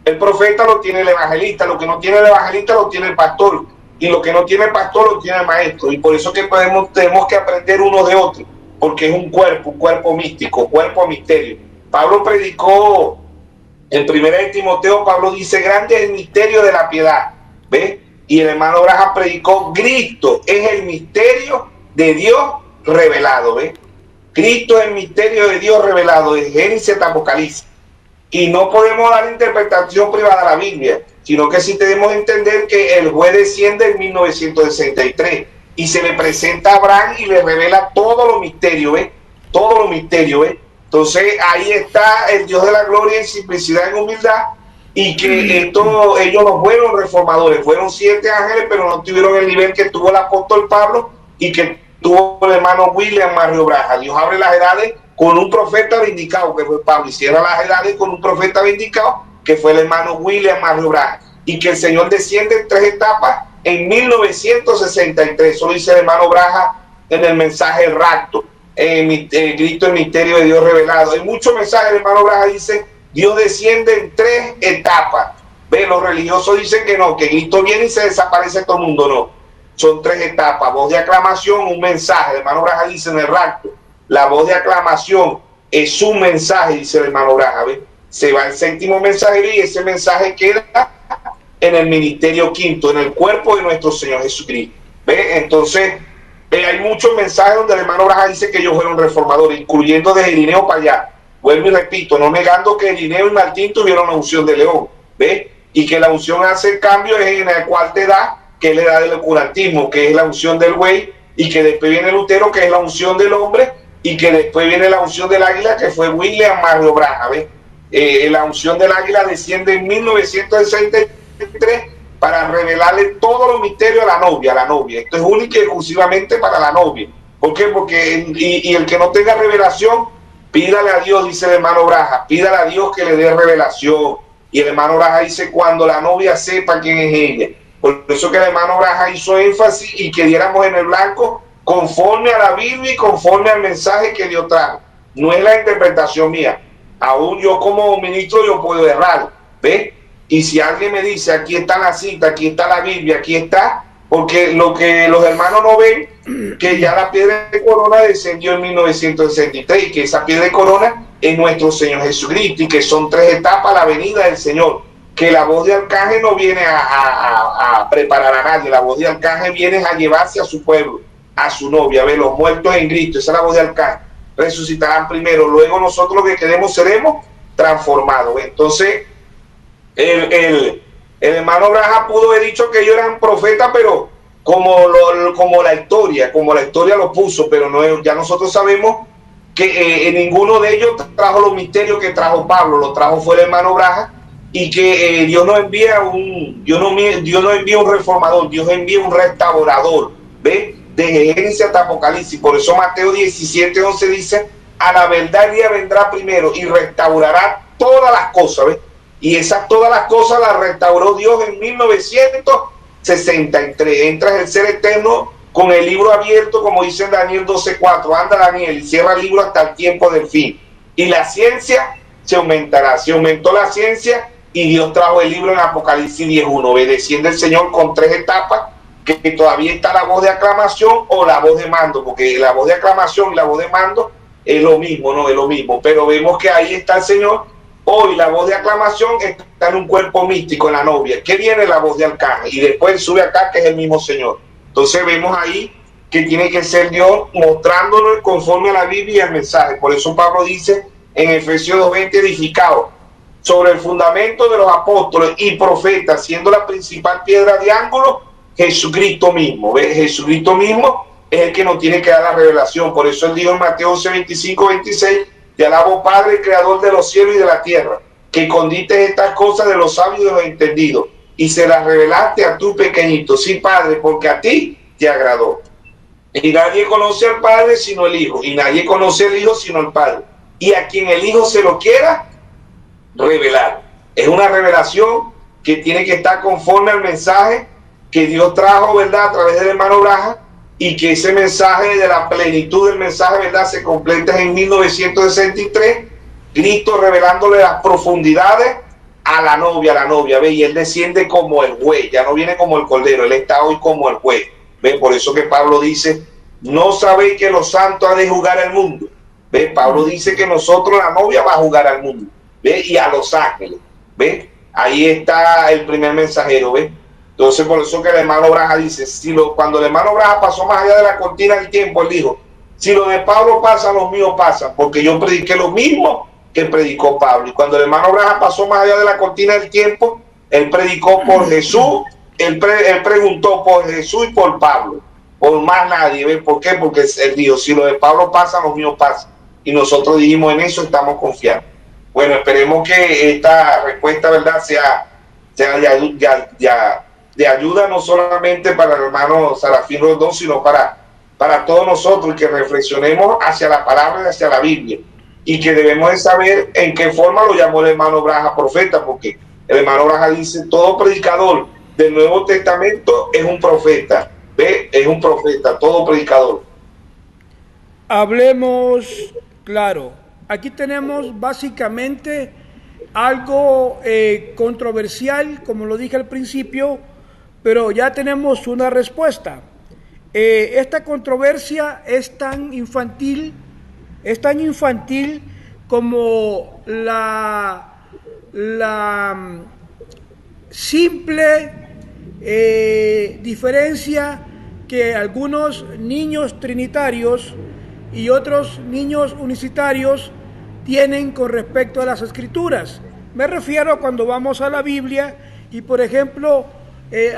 el profeta lo tiene el evangelista, lo que no tiene el evangelista lo tiene el pastor, y lo que no tiene el pastor lo tiene el maestro. Y por eso que tenemos que aprender uno de otro, porque es un cuerpo místico, cuerpo misterio. Pablo predicó en 1 de Timoteo, Pablo dice, grande es el misterio de la piedad, ¿ves? Y el hermano Braham predicó, Cristo es el misterio de Dios revelado, ¿ves? Cristo es el misterio de Dios revelado, de Génesis hasta Apocalipsis. Y no podemos dar interpretación privada a la Biblia, sino que sí tenemos que entender que el juez desciende en 1963 y se le presenta a Abraham y le revela todos los misterios, ¿ves? Todos los misterios, ¿ves? Entonces ahí está el Dios de la gloria en simplicidad, en humildad, y que ellos no fueron reformadores, fueron 7 ángeles, pero no tuvieron el nivel que tuvo el apóstol Pablo y que tuvo el hermano William Mario Branham. Dios abre las edades con un profeta vindicado, que fue Pablo, y cierra las edades con un profeta vindicado, que fue el hermano William Mario Branham, y que el Señor desciende en 3 etapas en 1963. Eso lo dice el hermano Branham en el mensaje El Rapto, Cristo el misterio de Dios revelado. Hay muchos mensajes, el hermano Branham dice, Dios desciende en 3 etapas. Ve, los religiosos dicen que no, que Cristo viene y se desaparece todo el mundo. No, son 3 etapas: voz de aclamación, un mensaje. El hermano Branham dice en El Rapto, la voz de aclamación es un mensaje, dice el hermano Branham, ¿ve? Se va el 7º mensajero y ese mensaje queda en el ministerio 5, en el cuerpo de nuestro Señor Jesucristo, ¿ve? Entonces hay muchos mensajes donde el hermano Branham dice que ellos fueron reformadores, incluyendo desde Irineo para allá. Vuelvo y repito, no negando que Irineo y Martín tuvieron la unción de León, ¿ve? Y que la unción hace cambio en la cual te da, que es la edad del oscurantismo, que es la unción del buey, y que después viene Lutero, que es la unción del hombre, y que después viene la unción del águila, que fue William Mario Branham, ¿ve? La unción del águila desciende en 1963 para revelarle todos los misterios a la novia. Esto es único y exclusivamente para la novia. ¿Por qué? Porque y el que no tenga revelación, pídale a Dios, dice el hermano Branham, pídale a Dios que le dé revelación. Y el hermano Branham dice, cuando la novia sepa quién es ella. Por eso que el hermano Branham hizo énfasis y que diéramos en el blanco conforme a la Biblia y conforme al mensaje que Dios trajo. No es la interpretación mía. Aún yo como ministro yo puedo errar, ¿ves? Y si alguien me dice, aquí está la cita, aquí está la Biblia, aquí está, porque lo que los hermanos no ven, que ya la piedra de corona descendió en 1963, y que esa piedra de corona es nuestro Señor Jesucristo, y que son 3 etapas la venida del Señor, que la voz de arcángel no viene a preparar a nadie, la voz de arcángel viene a llevarse a su pueblo, a su novia, ¿ves? Los muertos en Cristo, esa es la voz de arcángel, resucitarán primero, luego nosotros los que quedemos seremos transformados. Entonces el hermano Branham pudo haber dicho que ellos eran profetas, pero como la historia lo puso, pero no, ya nosotros sabemos que ninguno de ellos trajo los misterios que trajo Pablo, lo trajo fue el hermano Branham, y que Dios no envía un reformador, Dios envía un restaurador, ¿ves? De Génesis hasta Apocalipsis. Por eso Mateo 17:11 dice, a la verdad el día vendrá primero y restaurará todas las cosas, ¿ves? Y todas las cosas las restauró Dios en 1963. Entra el ser eterno con el libro abierto, como dice Daniel 12:4. Anda, Daniel, y cierra el libro hasta el tiempo del fin. Y la ciencia se aumentará. Se aumentó la ciencia y Dios trajo el libro en Apocalipsis 10:1. Obedeciendo el Señor con 3 etapas, que todavía está la voz de aclamación o la voz de mando, porque la voz de aclamación y la voz de mando es lo mismo, no es lo mismo. Pero vemos que ahí está el Señor. Hoy la voz de aclamación está en un cuerpo místico, en la novia. ¿Qué viene? La voz de arcángel. Y después sube acá, que es el mismo Señor. Entonces vemos ahí que tiene que ser Dios mostrándonos conforme a la Biblia y al mensaje. Por eso Pablo dice en Efesios 2:20, edificado sobre el fundamento de los apóstoles y profetas, siendo la principal piedra de ángulo Jesucristo mismo. ¿Ves? Jesucristo mismo es el que nos tiene que dar la revelación. Por eso él dijo en Mateo 11:25-26, te alabo, Padre, creador de los cielos y de la tierra, que escondiste estas cosas de los sabios y de los entendidos, y se las revelaste a tu pequeñito. Sí, Padre, porque a ti te agradó. Y nadie conoce al Padre sino el Hijo, y nadie conoce al Hijo sino el Padre, y a quien el Hijo se lo quiera revelar. Es una revelación que tiene que estar conforme al mensaje que Dios trajo, ¿verdad?, a través del hermano Braja, y que ese mensaje de la plenitud del mensaje, ¿verdad?, se completa en 1963, Cristo revelándole las profundidades a la novia, ¿ve? Y él desciende como el juez, ya no viene como el cordero, él está hoy como el juez, ¿ve? Por eso que Pablo dice, no sabéis que los santos han de jugar al mundo, ¿ve? Pablo dice que nosotros, la novia, va a jugar al mundo, ¿ve? Y a los ángeles, ¿ve? Ahí está el primer mensajero, ¿ve? Entonces, por eso que el hermano Braja dice, cuando el hermano Braja pasó más allá de la cortina del tiempo, él dijo, si lo de Pablo pasa, los míos pasan, porque yo prediqué lo mismo que predicó Pablo. Y cuando el hermano Braja pasó más allá de la cortina del tiempo, él predicó por Jesús, él preguntó por Jesús y por Pablo, por más nadie. ¿Ven por qué? Porque él dijo, si lo de Pablo pasa, los míos pasan. Y nosotros dijimos, en eso estamos confiados. Bueno, esperemos que esta respuesta, ¿verdad?, sea de ayuda no solamente para el hermano Serafín Rondón, sino para todos nosotros, que reflexionemos hacia la palabra y hacia la Biblia, y que debemos de saber en qué forma lo llamó el hermano Braja profeta, porque el hermano Braja dice, todo predicador del Nuevo Testamento es un profeta, ¿ve? Es un profeta, todo predicador. Hablemos claro. Aquí tenemos básicamente algo controversial, como lo dije al principio, pero ya tenemos una respuesta. Esta controversia es tan infantil como la simple diferencia que algunos niños trinitarios y otros niños unicitarios tienen con respecto a las escrituras. Me refiero a cuando vamos a la Biblia y, por ejemplo,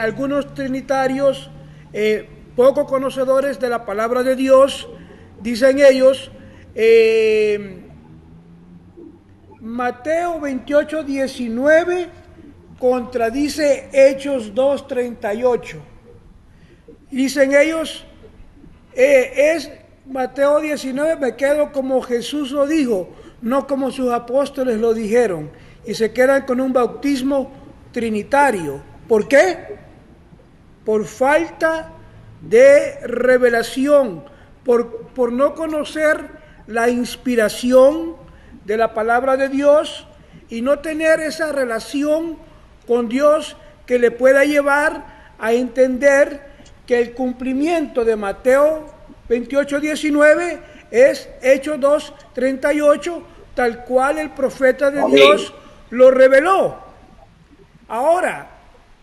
algunos trinitarios poco conocedores de la palabra de Dios, dicen ellos, Mateo 28:19 contradice Hechos 2:38. Dicen ellos, es Mateo 19, me quedo como Jesús lo dijo, no como sus apóstoles lo dijeron, y se quedan con un bautismo trinitario. ¿Por qué? Por falta de revelación, por no conocer la inspiración de la palabra de Dios y no tener esa relación con Dios que le pueda llevar a entender que el cumplimiento de Mateo 28:19 es Hechos 2:38, tal cual el profeta de Dios lo reveló. Ahora,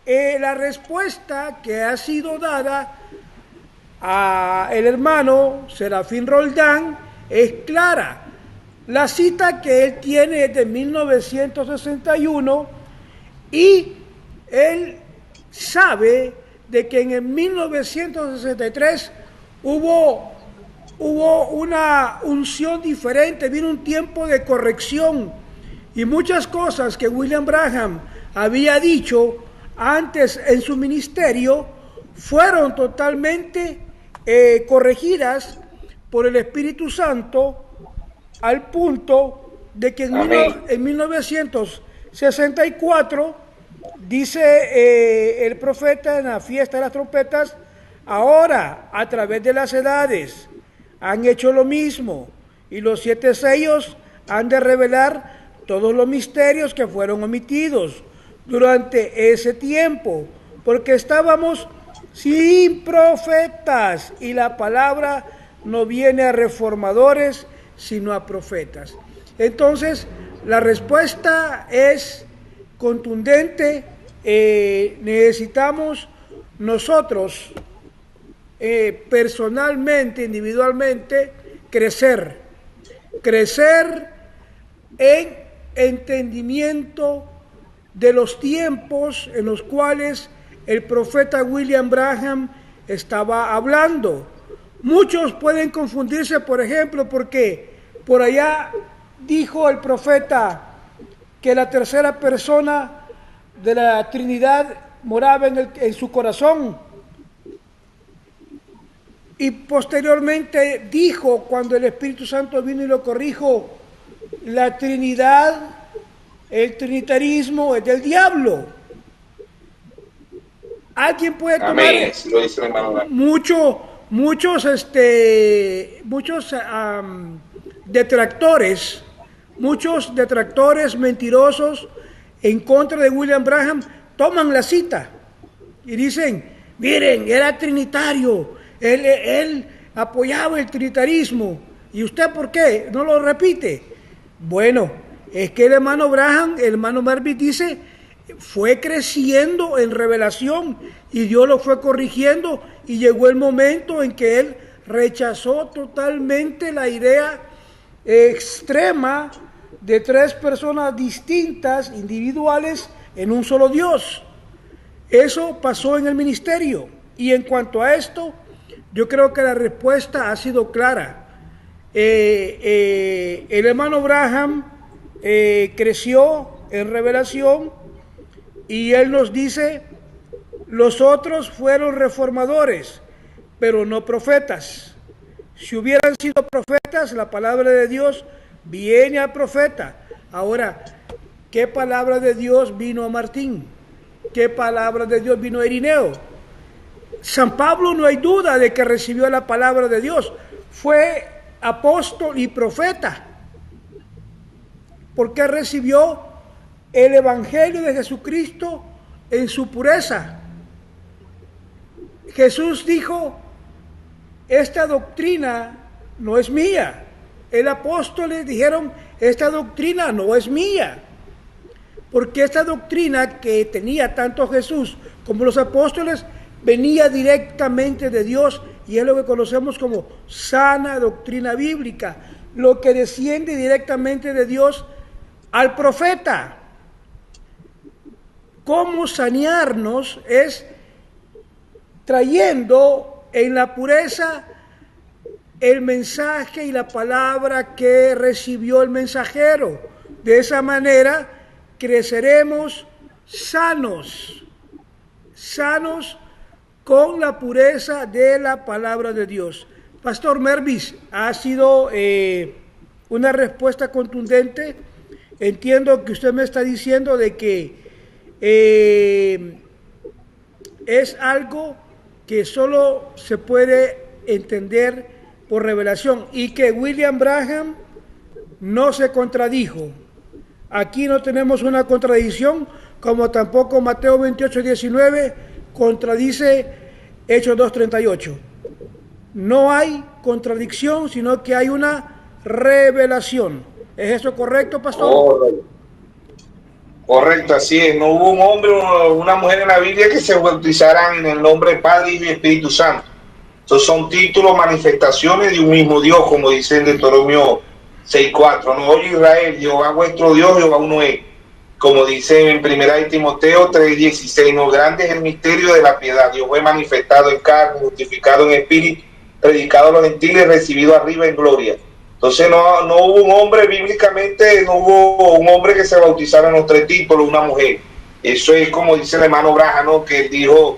la respuesta que ha sido dada a el hermano Serafín Roldán es clara. La cita que él tiene es de 1961 y él sabe de que en el 1963 hubo una unción diferente, vino un tiempo de corrección y muchas cosas que William Branham había dicho antes en su ministerio fueron totalmente corregidas por el Espíritu Santo, al punto de que en 1964 dice el profeta en la fiesta de las trompetas, Ahora, a través de las edades, han hecho lo mismo, y los 7 sellos han de revelar todos los misterios que fueron omitidos durante ese tiempo, porque estábamos sin profetas, y la palabra no viene a reformadores, sino a profetas. Entonces, la respuesta es contundente. Necesitamos nosotros, personalmente, individualmente, crecer en entendimiento de los tiempos en los cuales el profeta William Branham estaba hablando. Muchos pueden confundirse, por ejemplo, porque por allá dijo el profeta que la tercera persona de la Trinidad moraba en su corazón. Y posteriormente dijo, cuando el Espíritu Santo vino y lo corrijo, la Trinidad, el trinitarismo es del diablo. Alguien puede tomar muchos detractores mentirosos en contra de William Branham, toman la cita y dicen, miren, era trinitario, él apoyaba el trinitarismo, ¿y usted por qué no lo repite? Bueno, es que el hermano Branham, el hermano Marvin dice, fue creciendo en revelación y Dios lo fue corrigiendo, y llegó el momento en que él rechazó totalmente la idea extrema de 3 personas distintas, individuales, en un solo Dios. Eso pasó en el ministerio, y en cuanto a esto, yo creo que la respuesta ha sido clara. El hermano Branham creció en revelación, y él nos dice, los otros fueron reformadores, pero no profetas. Si hubieran sido profetas, la palabra de Dios viene al profeta. Ahora, ¿qué palabra de Dios vino a Martín? ¿Qué palabra de Dios vino a Irineo? San Pablo, no hay duda de que recibió la palabra de Dios. Fue apóstol y profeta, porque recibió el evangelio de Jesucristo en su pureza. Jesús dijo, esta doctrina no es mía. El apóstoles dijeron, esta doctrina no es mía, porque esta doctrina que tenía tanto Jesús como los apóstoles venía directamente de Dios, y es lo que conocemos como sana doctrina bíblica, lo que desciende directamente de Dios al profeta. ¿Cómo sanearnos? Es trayendo en la pureza el mensaje y la palabra que recibió el mensajero. De esa manera creceremos sanos con la pureza de la palabra de Dios. Pastor Mervis, ha sido una respuesta contundente. Entiendo que usted me está diciendo de que es algo que solo se puede entender por revelación, y que William Branham no se contradijo. Aquí no tenemos una contradicción, como tampoco Mateo 28:19 contradice Hechos 2:38. No hay contradicción, sino que hay una revelación. ¿Es eso correcto, pastor? Correcto, así es. No hubo un hombre o una mujer en la Biblia que se bautizaran en el nombre del Padre, Hijo y Espíritu Santo. Estos son títulos, manifestaciones de un mismo Dios, como dice en Deuteronomio 6:4. No, oye Israel, Jehová vuestro Dios, Jehová uno es. Como dice en 1 de Timoteo 3:16, no, grande es el misterio de la piedad. Dios fue manifestado en carne, justificado en espíritu, predicado a los gentiles, recibido arriba en gloria. Entonces no hubo un hombre, bíblicamente no hubo un hombre que se bautizara en los 3 títulos, una mujer. Eso es como dice el hermano Branham, ¿no? Que él dijo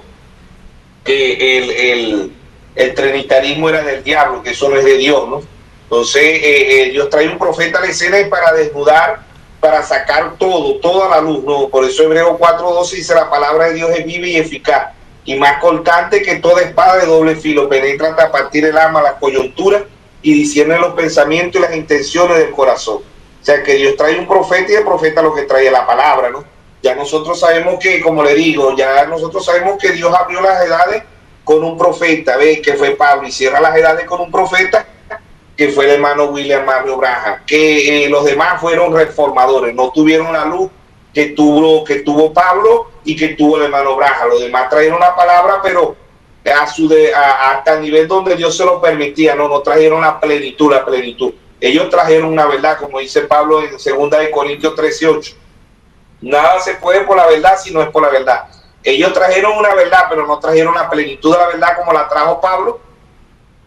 que el trinitarismo era del diablo, que eso no es de Dios, ¿no? Entonces Dios trae un profeta a la escena para desnudar, para sacar todo a la luz, ¿no? Por eso Hebreos 4:12 dice, la palabra de Dios es viva y eficaz. y más cortante que toda espada de doble filo, penetra hasta partir el alma, la coyuntura, y discierne los pensamientos y las intenciones del corazón. O sea, que Dios trae un profeta y el profeta lo que trae la palabra, ¿no? Ya nosotros sabemos que, como le digo, ya nosotros sabemos que Dios abrió las edades con un profeta, ¿ves? Que fue Pablo, y cierra las edades con un profeta, que fue el hermano William Mario Branham, que los demás fueron reformadores, no tuvieron la luz que tuvo Pablo y que tuvo el hermano Branham. Los demás trajeron la palabra, pero hasta el nivel donde Dios se lo permitía, no trajeron la plenitud. Ellos trajeron una verdad, como dice Pablo en 2 Corintios 13:8. Nada se puede por la verdad si no es por la verdad. Ellos trajeron una verdad, pero no trajeron la plenitud de la verdad como la trajo Pablo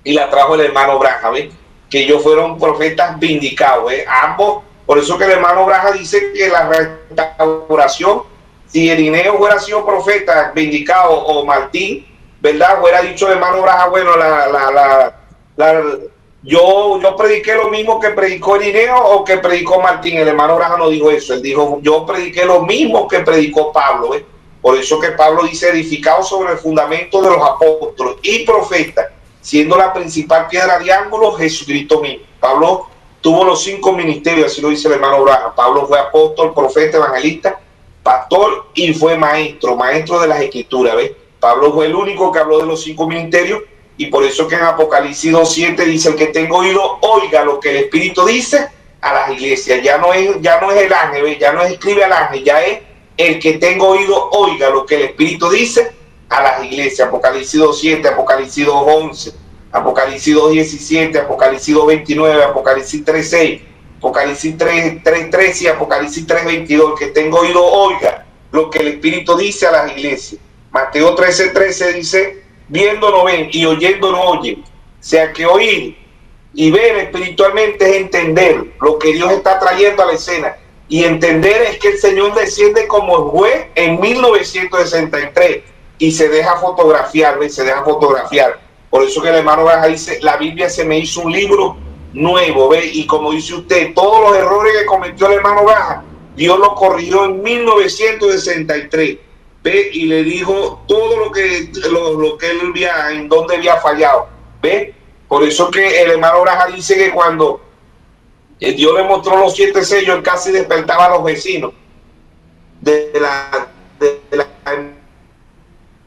y la trajo el hermano Branham, ¿ves? Que ellos fueron profetas vindicados, ¿eh? Ambos. Por eso que el hermano Branham dice que la restauración, si Irineo hubiera sido profeta vindicado o Martín, ¿verdad? Hubiera dicho el hermano Branham, bueno, yo prediqué lo mismo que predicó Irineo o que predicó Martín. El hermano Branham no dijo eso, él dijo, yo prediqué lo mismo que predicó Pablo, ¿eh? Por eso que Pablo dice, edificado sobre el fundamento de los apóstoles y profetas, siendo la principal piedra de ángulo Jesucristo mismo. Pablo tuvo los 5 ministerios, así lo dice el hermano Branham. Pablo fue apóstol, profeta, evangelista, pastor y fue maestro de las escrituras, ¿ves? Pablo fue el único que habló de los 5 ministerios, y por eso que en Apocalipsis 2:7 dice, el que tenga oído, oiga lo que el Espíritu dice a las iglesias. Ya no es el ángel, ¿ves? Ya no es escribe al ángel, ya es el que tenga oído, oiga lo que el Espíritu dice a las iglesias. Apocalipsis 2:7, Apocalipsis 2:11, Apocalipsis 2:17, Apocalipsis 2:29, Apocalipsis 3:6, Apocalipsis 3:13 y Apocalipsis 3:22. El que tenga oído, oiga lo que el Espíritu dice a las iglesias. Mateo 13:13 dice, viendo no ven y oyendo no oyen. O sea que oír y ver espiritualmente es entender lo que Dios está trayendo a la escena. Y entender es que el Señor desciende como juez en 1963 y se deja fotografiar, ¿ves? Se deja fotografiar. Por eso que el hermano Baja dice, la Biblia se me hizo un libro nuevo, ¿ves? Y como dice usted, todos los errores que cometió el hermano Baja, Dios los corrigió en 1963, ¿ves? Y le dijo todo lo que él había, en donde había fallado, ¿ves? Por eso que el hermano Baja dice que cuando Dios le mostró los 7 sellos, él casi despertaba a los vecinos de la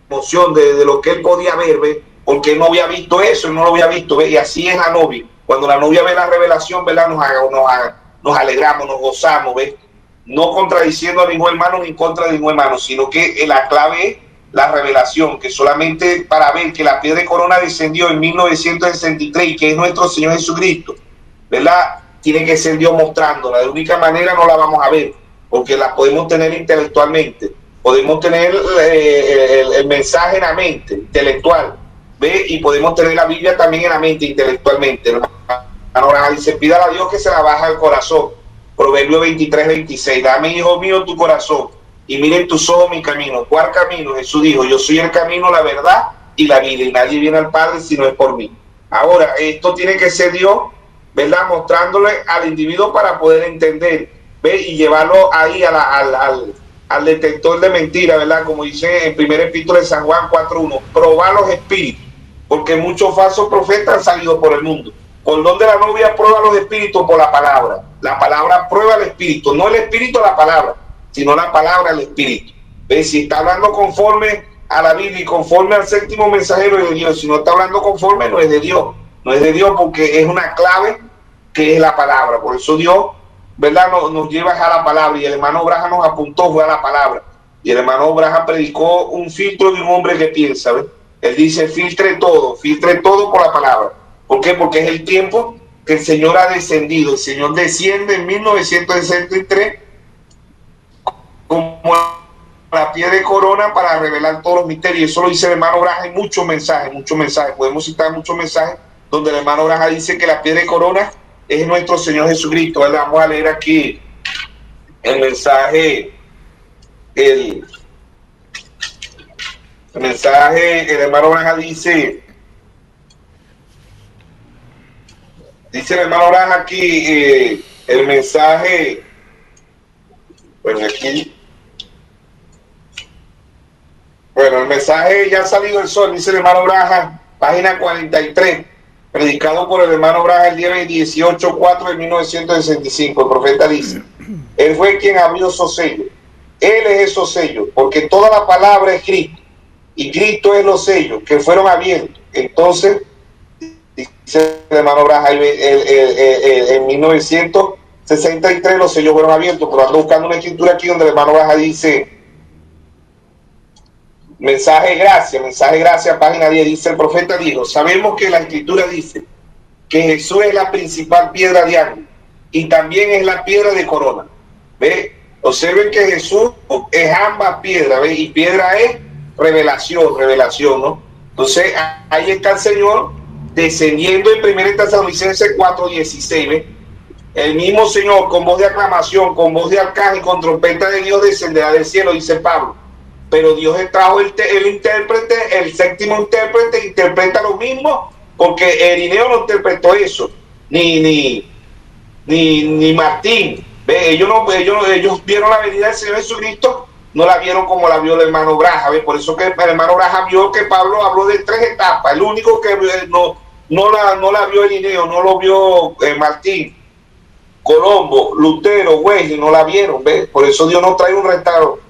emoción, de lo que él podía ver, ¿ves? Porque él no había visto eso, él no lo había visto, ¿ves? Y así es la novia. Cuando la novia ve la revelación, ¿verdad? Nos alegramos, nos gozamos, ¿ves? No contradiciendo a ningún hermano ni contra de ningún hermano, sino que la clave es la revelación, que solamente para ver que la piedra de corona descendió en 1963 y que es nuestro Señor Jesucristo, ¿verdad? Tiene que ser Dios mostrándola. De única manera no la vamos a ver, porque la podemos tener intelectualmente. Podemos tener el mensaje en la mente, intelectual, ¿ve? Y podemos tener la Biblia también en la mente, intelectualmente. Ahora dice, pídale a Dios que se la baja al corazón. Proverbio 23:26. Dame, hijo mío, tu corazón, y miren tus ojos mi camino. ¿Cuál camino? Jesús dijo, yo soy el camino, la verdad y la vida, y nadie viene al Padre si no es por mí. Ahora, esto tiene que ser Dios, ¿verdad? Mostrándole al individuo para poder entender, ¿ve? Y llevarlo ahí al detector de mentiras, ¿verdad? Como dice en 1 Epístola de San Juan 4:1, probar los espíritus, porque muchos falsos profetas han salido por el mundo. ¿Por donde la novia prueba los espíritus? Por la palabra. La palabra prueba el espíritu, no el espíritu la palabra, sino la palabra el espíritu. ¿Ves? Si está hablando conforme a la Biblia y conforme al séptimo mensajero de Dios, si no está hablando conforme, no es de Dios. No es de Dios, porque es una clave que es la palabra. Por eso Dios, ¿verdad? Nos lleva a la palabra, y el hermano Branham nos apuntó, fue a la palabra. Y el hermano Branham predicó un filtro de un hombre que piensa, ¿ves? Él dice, filtre todo por la palabra. ¿Por qué? Porque es el tiempo que el Señor ha descendido. El Señor desciende en 1963 como la piedra de corona para revelar todos los misterios. Eso lo dice el hermano Branham en muchos mensajes. Podemos citar muchos mensajes donde el hermano Branham dice que la piedra de corona es nuestro Señor Jesucristo. Vamos a leer aquí el mensaje, el hermano Branham dice el hermano Branham aquí, el mensaje, bueno, aquí, bueno, Bueno, el mensaje ya ha salido el sol, dice el hermano Braja, página 43, predicado por el hermano Braja el día 18/4 de 1965. El profeta dice, él fue quien abrió esos sellos. Él es esos sellos, porque toda la palabra es Cristo, y Cristo es los sellos que fueron abiertos. Entonces, dice el hermano Braja, en 1963 los sellos fueron abiertos, pero ando buscando una escritura aquí donde el hermano Braja dice, mensaje gracia, página 10, dice el profeta dijo, sabemos que la escritura dice que Jesús es la principal piedra de ángulo y también es la piedra de corona. ¿Ve? Observen que Jesús es ambas piedras, ¿ve? Y piedra es revelación, ¿no? Entonces ahí está el Señor descendiendo en 1 Tesalonicenses 4:16, ¿ve? El mismo Señor con voz de aclamación, con voz de arcángel, con trompeta de Dios descenderá del cielo, dice Pablo. Pero Dios trajo el intérprete, el séptimo intérprete, interpreta lo mismo, porque Irineo no interpretó eso, ni Martín. ¿Ve? Ellos vieron la venida del Señor Jesucristo, no la vieron como la vio el hermano Braja. ¿Ve? Por eso que el hermano Braja vio que Pablo habló de 3 etapas. El único que no la vio Irineo, no lo vio Martín, Colombo, Lutero, Wesley, no la vieron. ¿Ve? Por eso Dios no trae un restaurador.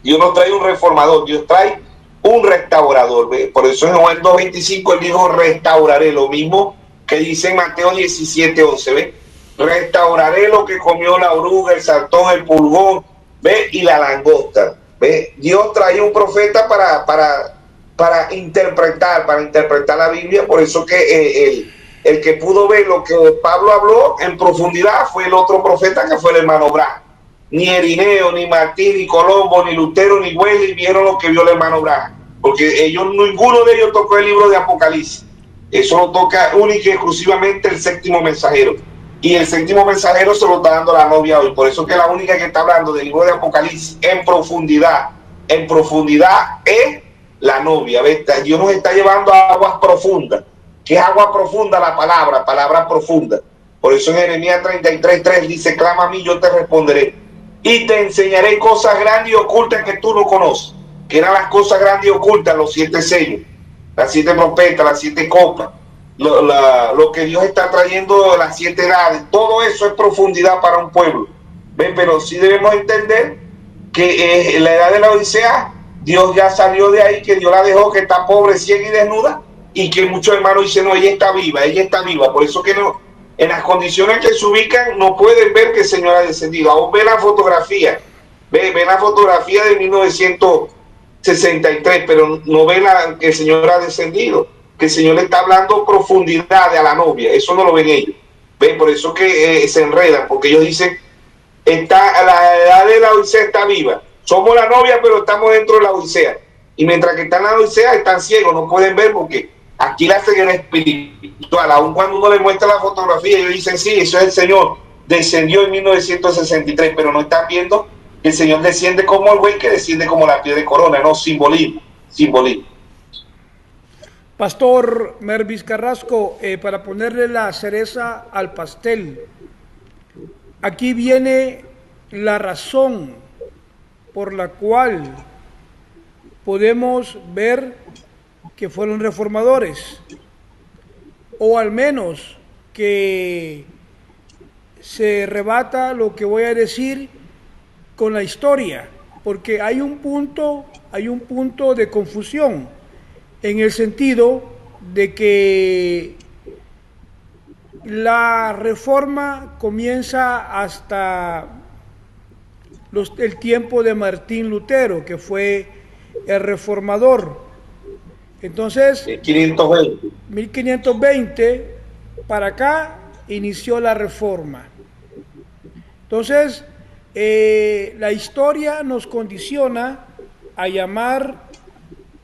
Dios no trae un reformador, Dios trae un restaurador. ¿Ve? Por eso en Joel 2:25 él dijo restauraré, lo mismo que dice en Mateo 17:11. ¿Ve? Restauraré lo que comió la oruga, el saltón, el pulgón, ¿ve? Y la langosta. ¿Ve? Dios trae un profeta para interpretar la Biblia. Por eso que el que pudo ver lo que Pablo habló en profundidad fue el otro profeta, que fue el hermano Braja. Ni Irineo, ni Martín, ni Colombo, ni Lutero, ni Wesley vieron lo que vio el hermano Braja, porque ninguno de ellos tocó el libro de Apocalipsis. Eso lo toca única y exclusivamente el séptimo mensajero, y el séptimo mensajero se lo está dando la novia hoy. Por eso que la única que está hablando del libro de Apocalipsis en profundidad es la novia. ¿Ves? Dios nos está llevando a aguas profundas. ¿Qué es agua profunda? La palabra profunda. Por eso en Jeremías 33:3 dice, clama a mí, yo te responderé y te enseñaré cosas grandes y ocultas que tú no conoces. Que eran las cosas grandes y ocultas, los 7 sellos, las 7 trompetas, las 7 copas, lo que Dios está trayendo, las 7 edades. Todo eso es profundidad para un pueblo. ¿Ven? Pero sí debemos entender que la edad de la Odisea, Dios ya salió de ahí, que Dios la dejó, que está pobre, ciega y desnuda, y que muchos hermanos dicen, no, ella está viva. Por eso que no, en las condiciones que se ubican, no pueden ver que el Señor ha descendido. Aún ve la fotografía, ve la fotografía de 1963, pero no ve que el Señor ha descendido, que el Señor le está hablando profundidad a la novia. Eso no lo ven ellos. ¿Ven? Por eso que se enredan, porque ellos dicen, la edad de la Odisea está viva. Somos la novia, pero estamos dentro de la Odisea. Y mientras que están en la Odisea, están ciegos, no pueden ver, porque aquí la ceguera espiritual. Aun cuando uno le muestra la fotografía, ellos dicen, sí, eso es el Señor, descendió en 1963, pero no están viendo que el Señor desciende como el buey, que desciende como la piedra de corona, no, simbolismo. Pastor Mervis Carrasco, para ponerle la cereza al pastel, aquí viene la razón por la cual podemos ver que fueron reformadores, o al menos que se rebata lo que voy a decir con la historia, porque hay un punto de confusión, en el sentido de que la reforma comienza hasta el tiempo de Martín Lutero, que fue el reformador. Entonces, 1520 para acá inició la reforma. Entonces, la historia nos condiciona a llamar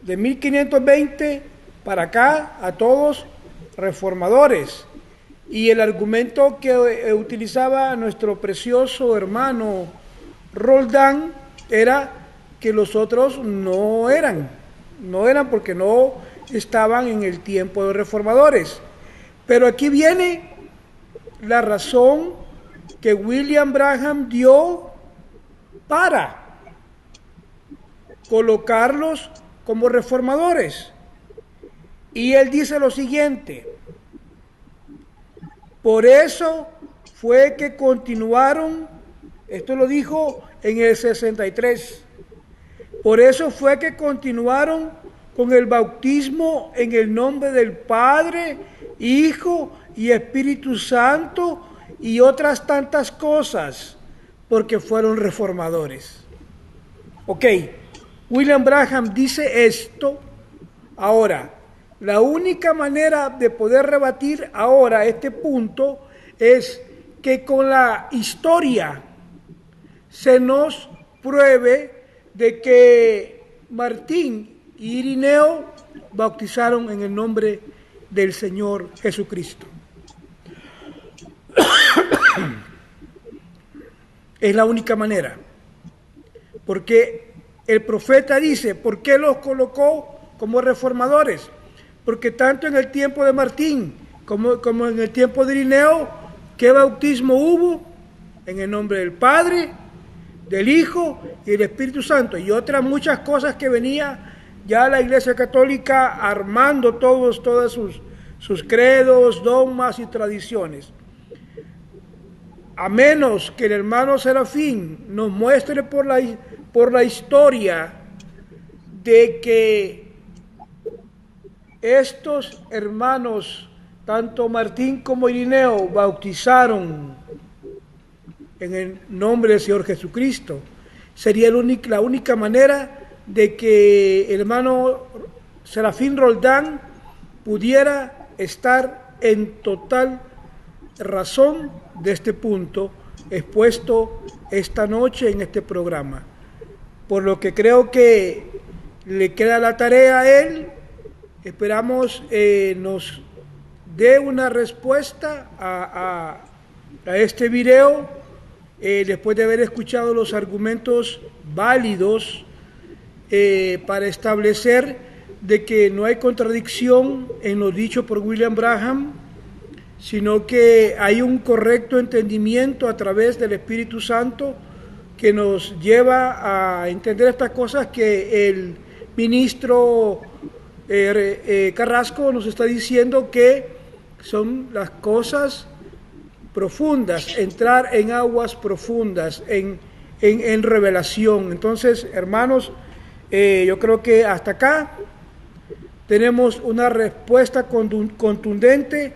de 1520 para acá a todos reformadores. Y el argumento que utilizaba nuestro precioso hermano Roldán era que los otros no eran porque no estaban en el tiempo de los reformadores. Pero aquí viene la razón que William Branham dio para colocarlos como reformadores. Y él dice lo siguiente: por eso fue que continuaron, esto lo dijo en el 63, por eso fue que continuaron con el bautismo en el nombre del Padre, Hijo y Espíritu Santo y otras tantas cosas, porque fueron reformadores. Ok, William Branham dice esto. Ahora, la única manera de poder rebatir ahora este punto es que con la historia se nos pruebe de que Martín y Irineo bautizaron en el nombre del Señor Jesucristo. Es la única manera. Porque el profeta dice, ¿por qué los colocó como reformadores? Porque tanto en el tiempo de Martín como en el tiempo de Irineo, ¿qué bautismo hubo? En el nombre del Padre, del Hijo y del Espíritu Santo, y otras muchas cosas que venía ya la Iglesia Católica armando todas sus credos, dogmas y tradiciones. A menos que el hermano Serafín nos muestre por la historia de que estos hermanos, tanto Martín como Irineo, bautizaron en el nombre del Señor Jesucristo, sería la única manera de que el hermano Serafín Roldán pudiera estar en total razón de este punto expuesto esta noche en este programa. Por lo que creo que le queda la tarea a él. Esperamos nos dé una respuesta a este video después de haber escuchado los argumentos válidos para establecer de que no hay contradicción en lo dicho por William Branham, sino que hay un correcto entendimiento a través del Espíritu Santo que nos lleva a entender estas cosas que el ministro Carrasco nos está diciendo que son las cosas profundas, entrar en aguas profundas, en revelación. Entonces, hermanos, yo creo que hasta acá tenemos una respuesta contundente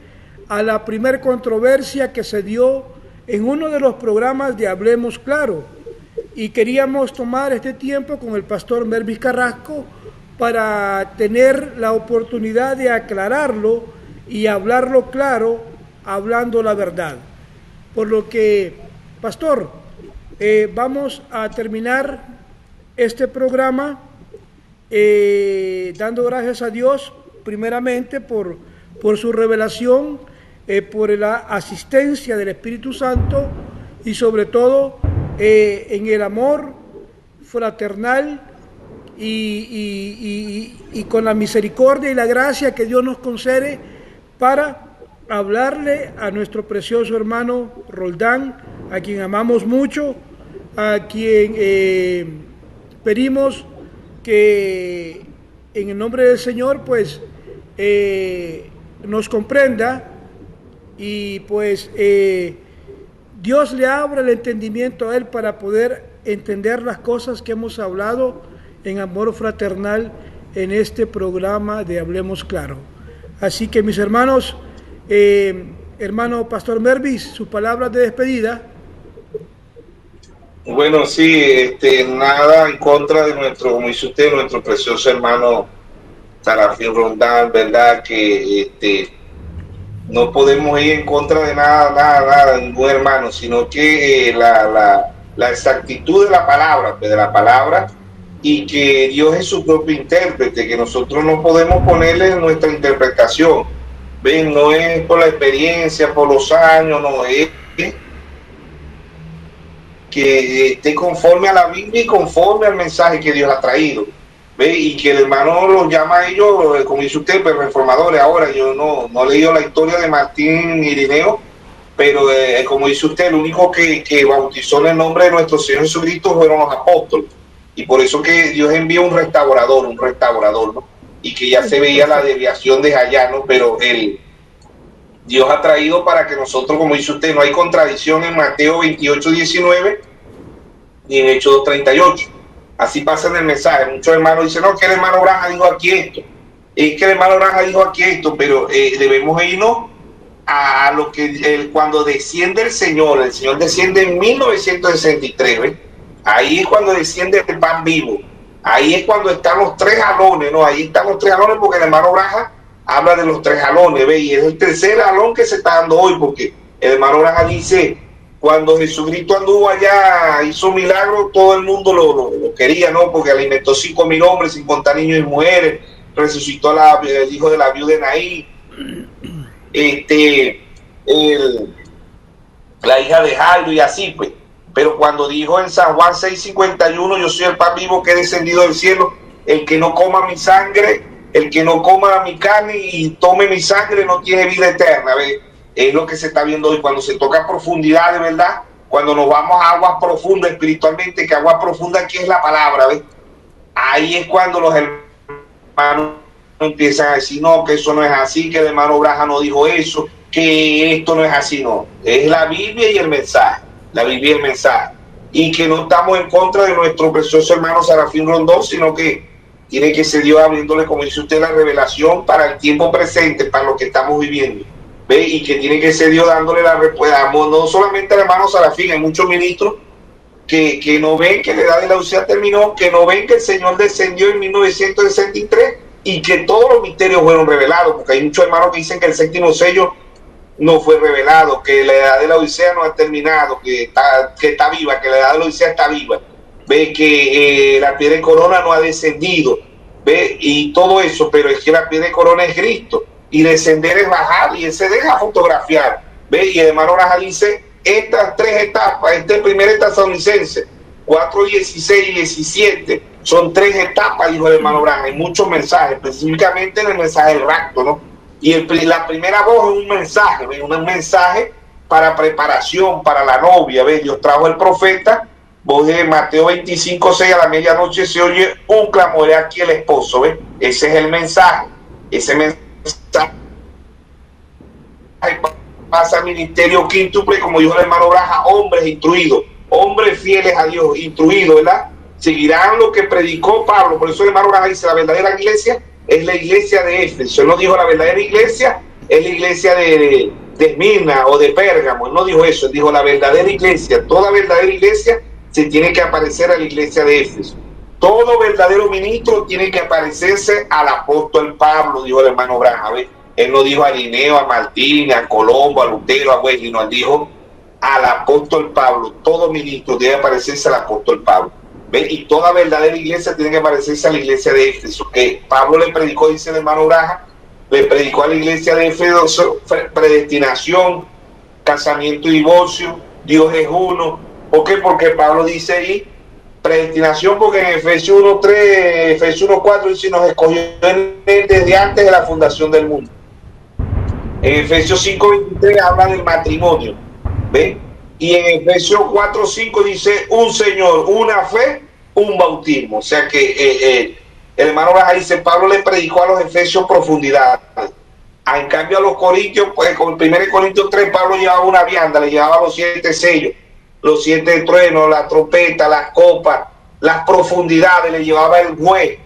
a la primer controversia que se dio en uno de los programas de Hablemos Claro, y queríamos tomar este tiempo con el pastor Mervis Carrasco para tener la oportunidad de aclararlo y hablarlo claro, hablando la verdad. Por lo que, pastor, vamos a terminar este programa dando gracias a Dios primeramente por su revelación, por la asistencia del Espíritu Santo y sobre todo en el amor fraternal y con la misericordia y la gracia que Dios nos concede para hablarle a nuestro precioso hermano Roldán, a quien amamos mucho, a quien pedimos que en el nombre del Señor pues nos comprenda y pues Dios le abra el entendimiento a él para poder entender las cosas que hemos hablado en amor fraternal en este programa de Hablemos Claro. Así que mis hermanos, hermano Pastor Mervis, sus palabras de despedida. Bueno, sí, nada en contra de como dice usted, nuestro precioso hermano Serafín Roldán, ¿verdad? Que no podemos ir en contra de nada, ningún hermano, sino que la exactitud de la palabra, y que Dios es su propio intérprete, que nosotros no podemos ponerle nuestra interpretación. Ven, no es por la experiencia, por los años, no es que esté conforme a la Biblia y conforme al mensaje que Dios ha traído. ¿Ve? Y que el hermano los llama a ellos, como dice usted, pues, reformadores. Ahora, yo no he leído la historia de Martín Irineo, pero como dice usted, el único que bautizó en el nombre de nuestro Señor Jesucristo fueron los apóstoles. Y por eso que Dios envía un restaurador, ¿no? Y que ya se veía la desviación de allá, ¿no? Pero Dios ha traído para que nosotros, como dice usted, no hay contradicción en Mateo 28, 19 ni en Hechos 2:38. Así pasa en el mensaje. Muchos hermanos dicen, no, que el hermano Branham dijo aquí esto. Es que el hermano Branham dijo aquí esto, pero debemos irnos a lo que cuando desciende el Señor desciende en 1963, ¿ves? Ahí es cuando desciende el pan vivo. Ahí es cuando están los tres jalones, ¿no? Ahí están los tres jalones porque el hermano Branham habla de los tres jalones, ¿ves? Y es el tercer jalón que se está dando hoy, porque el hermano Branham dice, cuando Jesucristo anduvo allá, hizo milagros, todo el mundo lo quería, ¿no? Porque alimentó 5,000 hombres, 50 niños y mujeres, resucitó el hijo de la viuda de Naí, la hija de Jairo y así, pues. Pero cuando dijo en San Juan 6:51, yo soy el pan vivo que he descendido del cielo, el que no coma mi sangre, el que no coma mi carne y tome mi sangre no tiene vida eterna, ¿ves? Es lo que se está viendo hoy, cuando se toca profundidad de verdad, cuando nos vamos a aguas profundas espiritualmente, que agua profunda aquí es la palabra, ¿ves? Ahí es cuando los hermanos empiezan a decir, no, que eso no es así, que el hermano Branham no dijo eso, que esto no es así, no. Es la Biblia y el mensaje, la Biblia y el mensaje. Y que no estamos en contra de nuestro precioso hermano Serafín Rondón, sino que tiene que ser Dios abriéndole, como dice usted, la revelación para el tiempo presente, para lo que estamos viviendo. ¿Ve? Y que tiene que ser Dios dándole la respuesta, no solamente al hermano Serafín, hay muchos ministros que no ven que la edad de la Odisea terminó, que no ven que el Señor descendió en 1963 y que todos los misterios fueron revelados, porque hay muchos hermanos que dicen que el séptimo sello no fue revelado, que la edad de la Odisea no ha terminado, que está viva, que la edad de la Odisea está viva, ve que la piedra de corona no ha descendido, ve, y todo eso, pero es que la piedra de corona es Cristo, y descender es bajar, y él se deja fotografiar, ve, y el hermano Branham dice, estas tres etapas, este primer estadounidense, 4, 16 y 17, son tres etapas, dijo el hermano Branham, hay muchos mensajes, específicamente en el mensaje del rapto, ¿no? Y la primera voz es un mensaje para preparación, para la novia, ¿ves? Dios trajo el profeta, voz de Mateo 25:6, a la medianoche se oye un clamor, de aquí el esposo, ¿ves? Ese es el mensaje, ese mensaje pasa al ministerio quíntuple, como dijo el hermano Branham, hombres instruidos, hombres fieles a Dios, instruidos, ¿verdad? Seguirán lo que predicó Pablo. Por eso el hermano Branham dice, la verdadera iglesia es la iglesia de Éfeso. Él no dijo la verdadera iglesia es la iglesia de Esmirna o de Pérgamo. Él no dijo eso, él dijo la verdadera iglesia. Toda verdadera iglesia se tiene que aparecer a la iglesia de Éfeso. Todo verdadero ministro tiene que parecerse al apóstol Pablo, dijo el hermano Branham. ¿Ves? Él no dijo a Irineo, a Martín, a Colombo, a Lutero, a Wesley, no, él dijo al apóstol Pablo. Todo ministro debe parecerse al apóstol Pablo. ¿Ven? Y toda verdadera iglesia tiene que parecerse a la iglesia de Éfeso, que Pablo le predicó, dice el hermano Branham, le predicó a la iglesia de Éfeso predestinación, casamiento y divorcio, Dios es uno. ¿Por qué? Porque Pablo dice ahí predestinación, porque en Efesios 1:3, Efesios 1:4 dice, nos escogió desde antes de la fundación del mundo. En Efesios 5:23 habla del matrimonio, ¿ven? Y en Efesios 4:5 dice un Señor, una fe, un bautismo. O sea que el hermano Branham dice, Pablo le predicó a los efesios profundidad. En cambio a los corintios, pues con el 1 Corintios 3, Pablo llevaba una vianda, le llevaba los 7 sellos, los 7 truenos, la trompeta, las copas, las profundidades, le llevaba el juez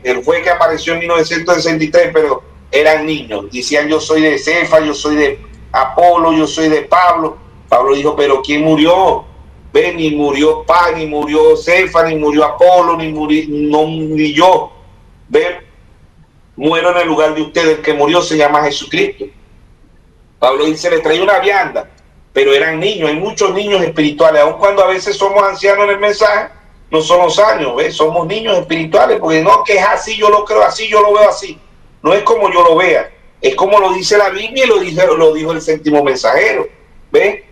que apareció en 1963, pero eran niños. Decían, yo soy de Cefa, yo soy de Apolo, yo soy de Pablo. Pablo dijo, pero ¿quién murió? Ven, ni murió Pan, ni murió Cefa, ni murió Apolo, ni yo. Ven, muero en el lugar de ustedes. El que murió se llama Jesucristo. Pablo dice, le traía una vianda, pero eran niños. Hay muchos niños espirituales, aun cuando a veces somos ancianos en el mensaje, no somos años, ¿ves? Somos niños espirituales, porque no que es así, yo lo creo así, yo lo veo así. No es como yo lo vea, es como lo dice la Biblia y lo dijo el séptimo mensajero, ¿ves?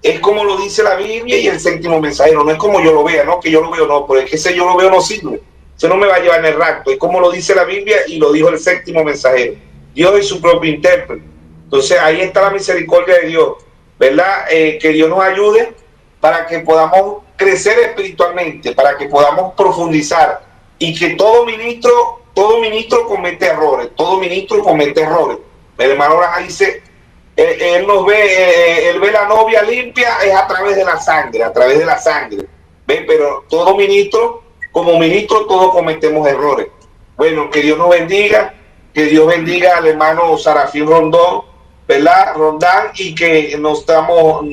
Es como lo dice la Biblia y el séptimo mensajero, no es como yo lo vea, no que yo lo veo, no, porque es que ese yo lo veo no sirve, eso no me va a llevar en el rapto, es como lo dice la Biblia y lo dijo el séptimo mensajero. Dios es su propio intérprete. Entonces ahí está la misericordia de Dios, ¿verdad? Que Dios nos ayude para que podamos crecer espiritualmente, para que podamos profundizar y que todo ministro comete errores, El hermano Branham dice, él nos ve, él ve la novia limpia es a través de la sangre, ¿ven? Pero todo ministro, como ministro, todos cometemos errores. Bueno, que Dios nos bendiga, que Dios bendiga al hermano Serafín Rondón, ¿verdad? Rondán, y que no estamos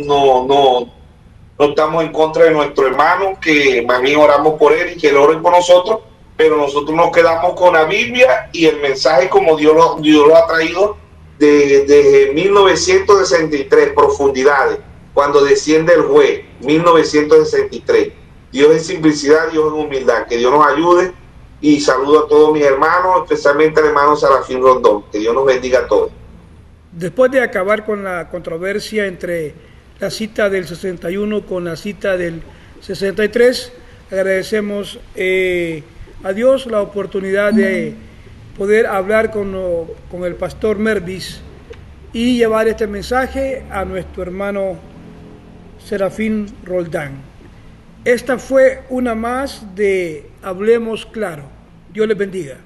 en contra de nuestro hermano, que más bien oramos por él y que él ore por nosotros, pero nosotros nos quedamos con la Biblia y el mensaje como Dios lo ha traído desde 1963, profundidades, cuando desciende el juez, 1963. Dios en simplicidad, Dios en humildad. Que Dios nos ayude, y saludo a todos mis hermanos, especialmente al hermano Serafín Rondón. Que Dios nos bendiga a todos. Después de acabar con la controversia entre la cita del 61 con la cita del 63, agradecemos a Dios la oportunidad de poder hablar con el pastor Mervis y llevar este mensaje a nuestro hermano Serafín Roldán. Esta fue una más de Hablemos Claro. Dios les bendiga.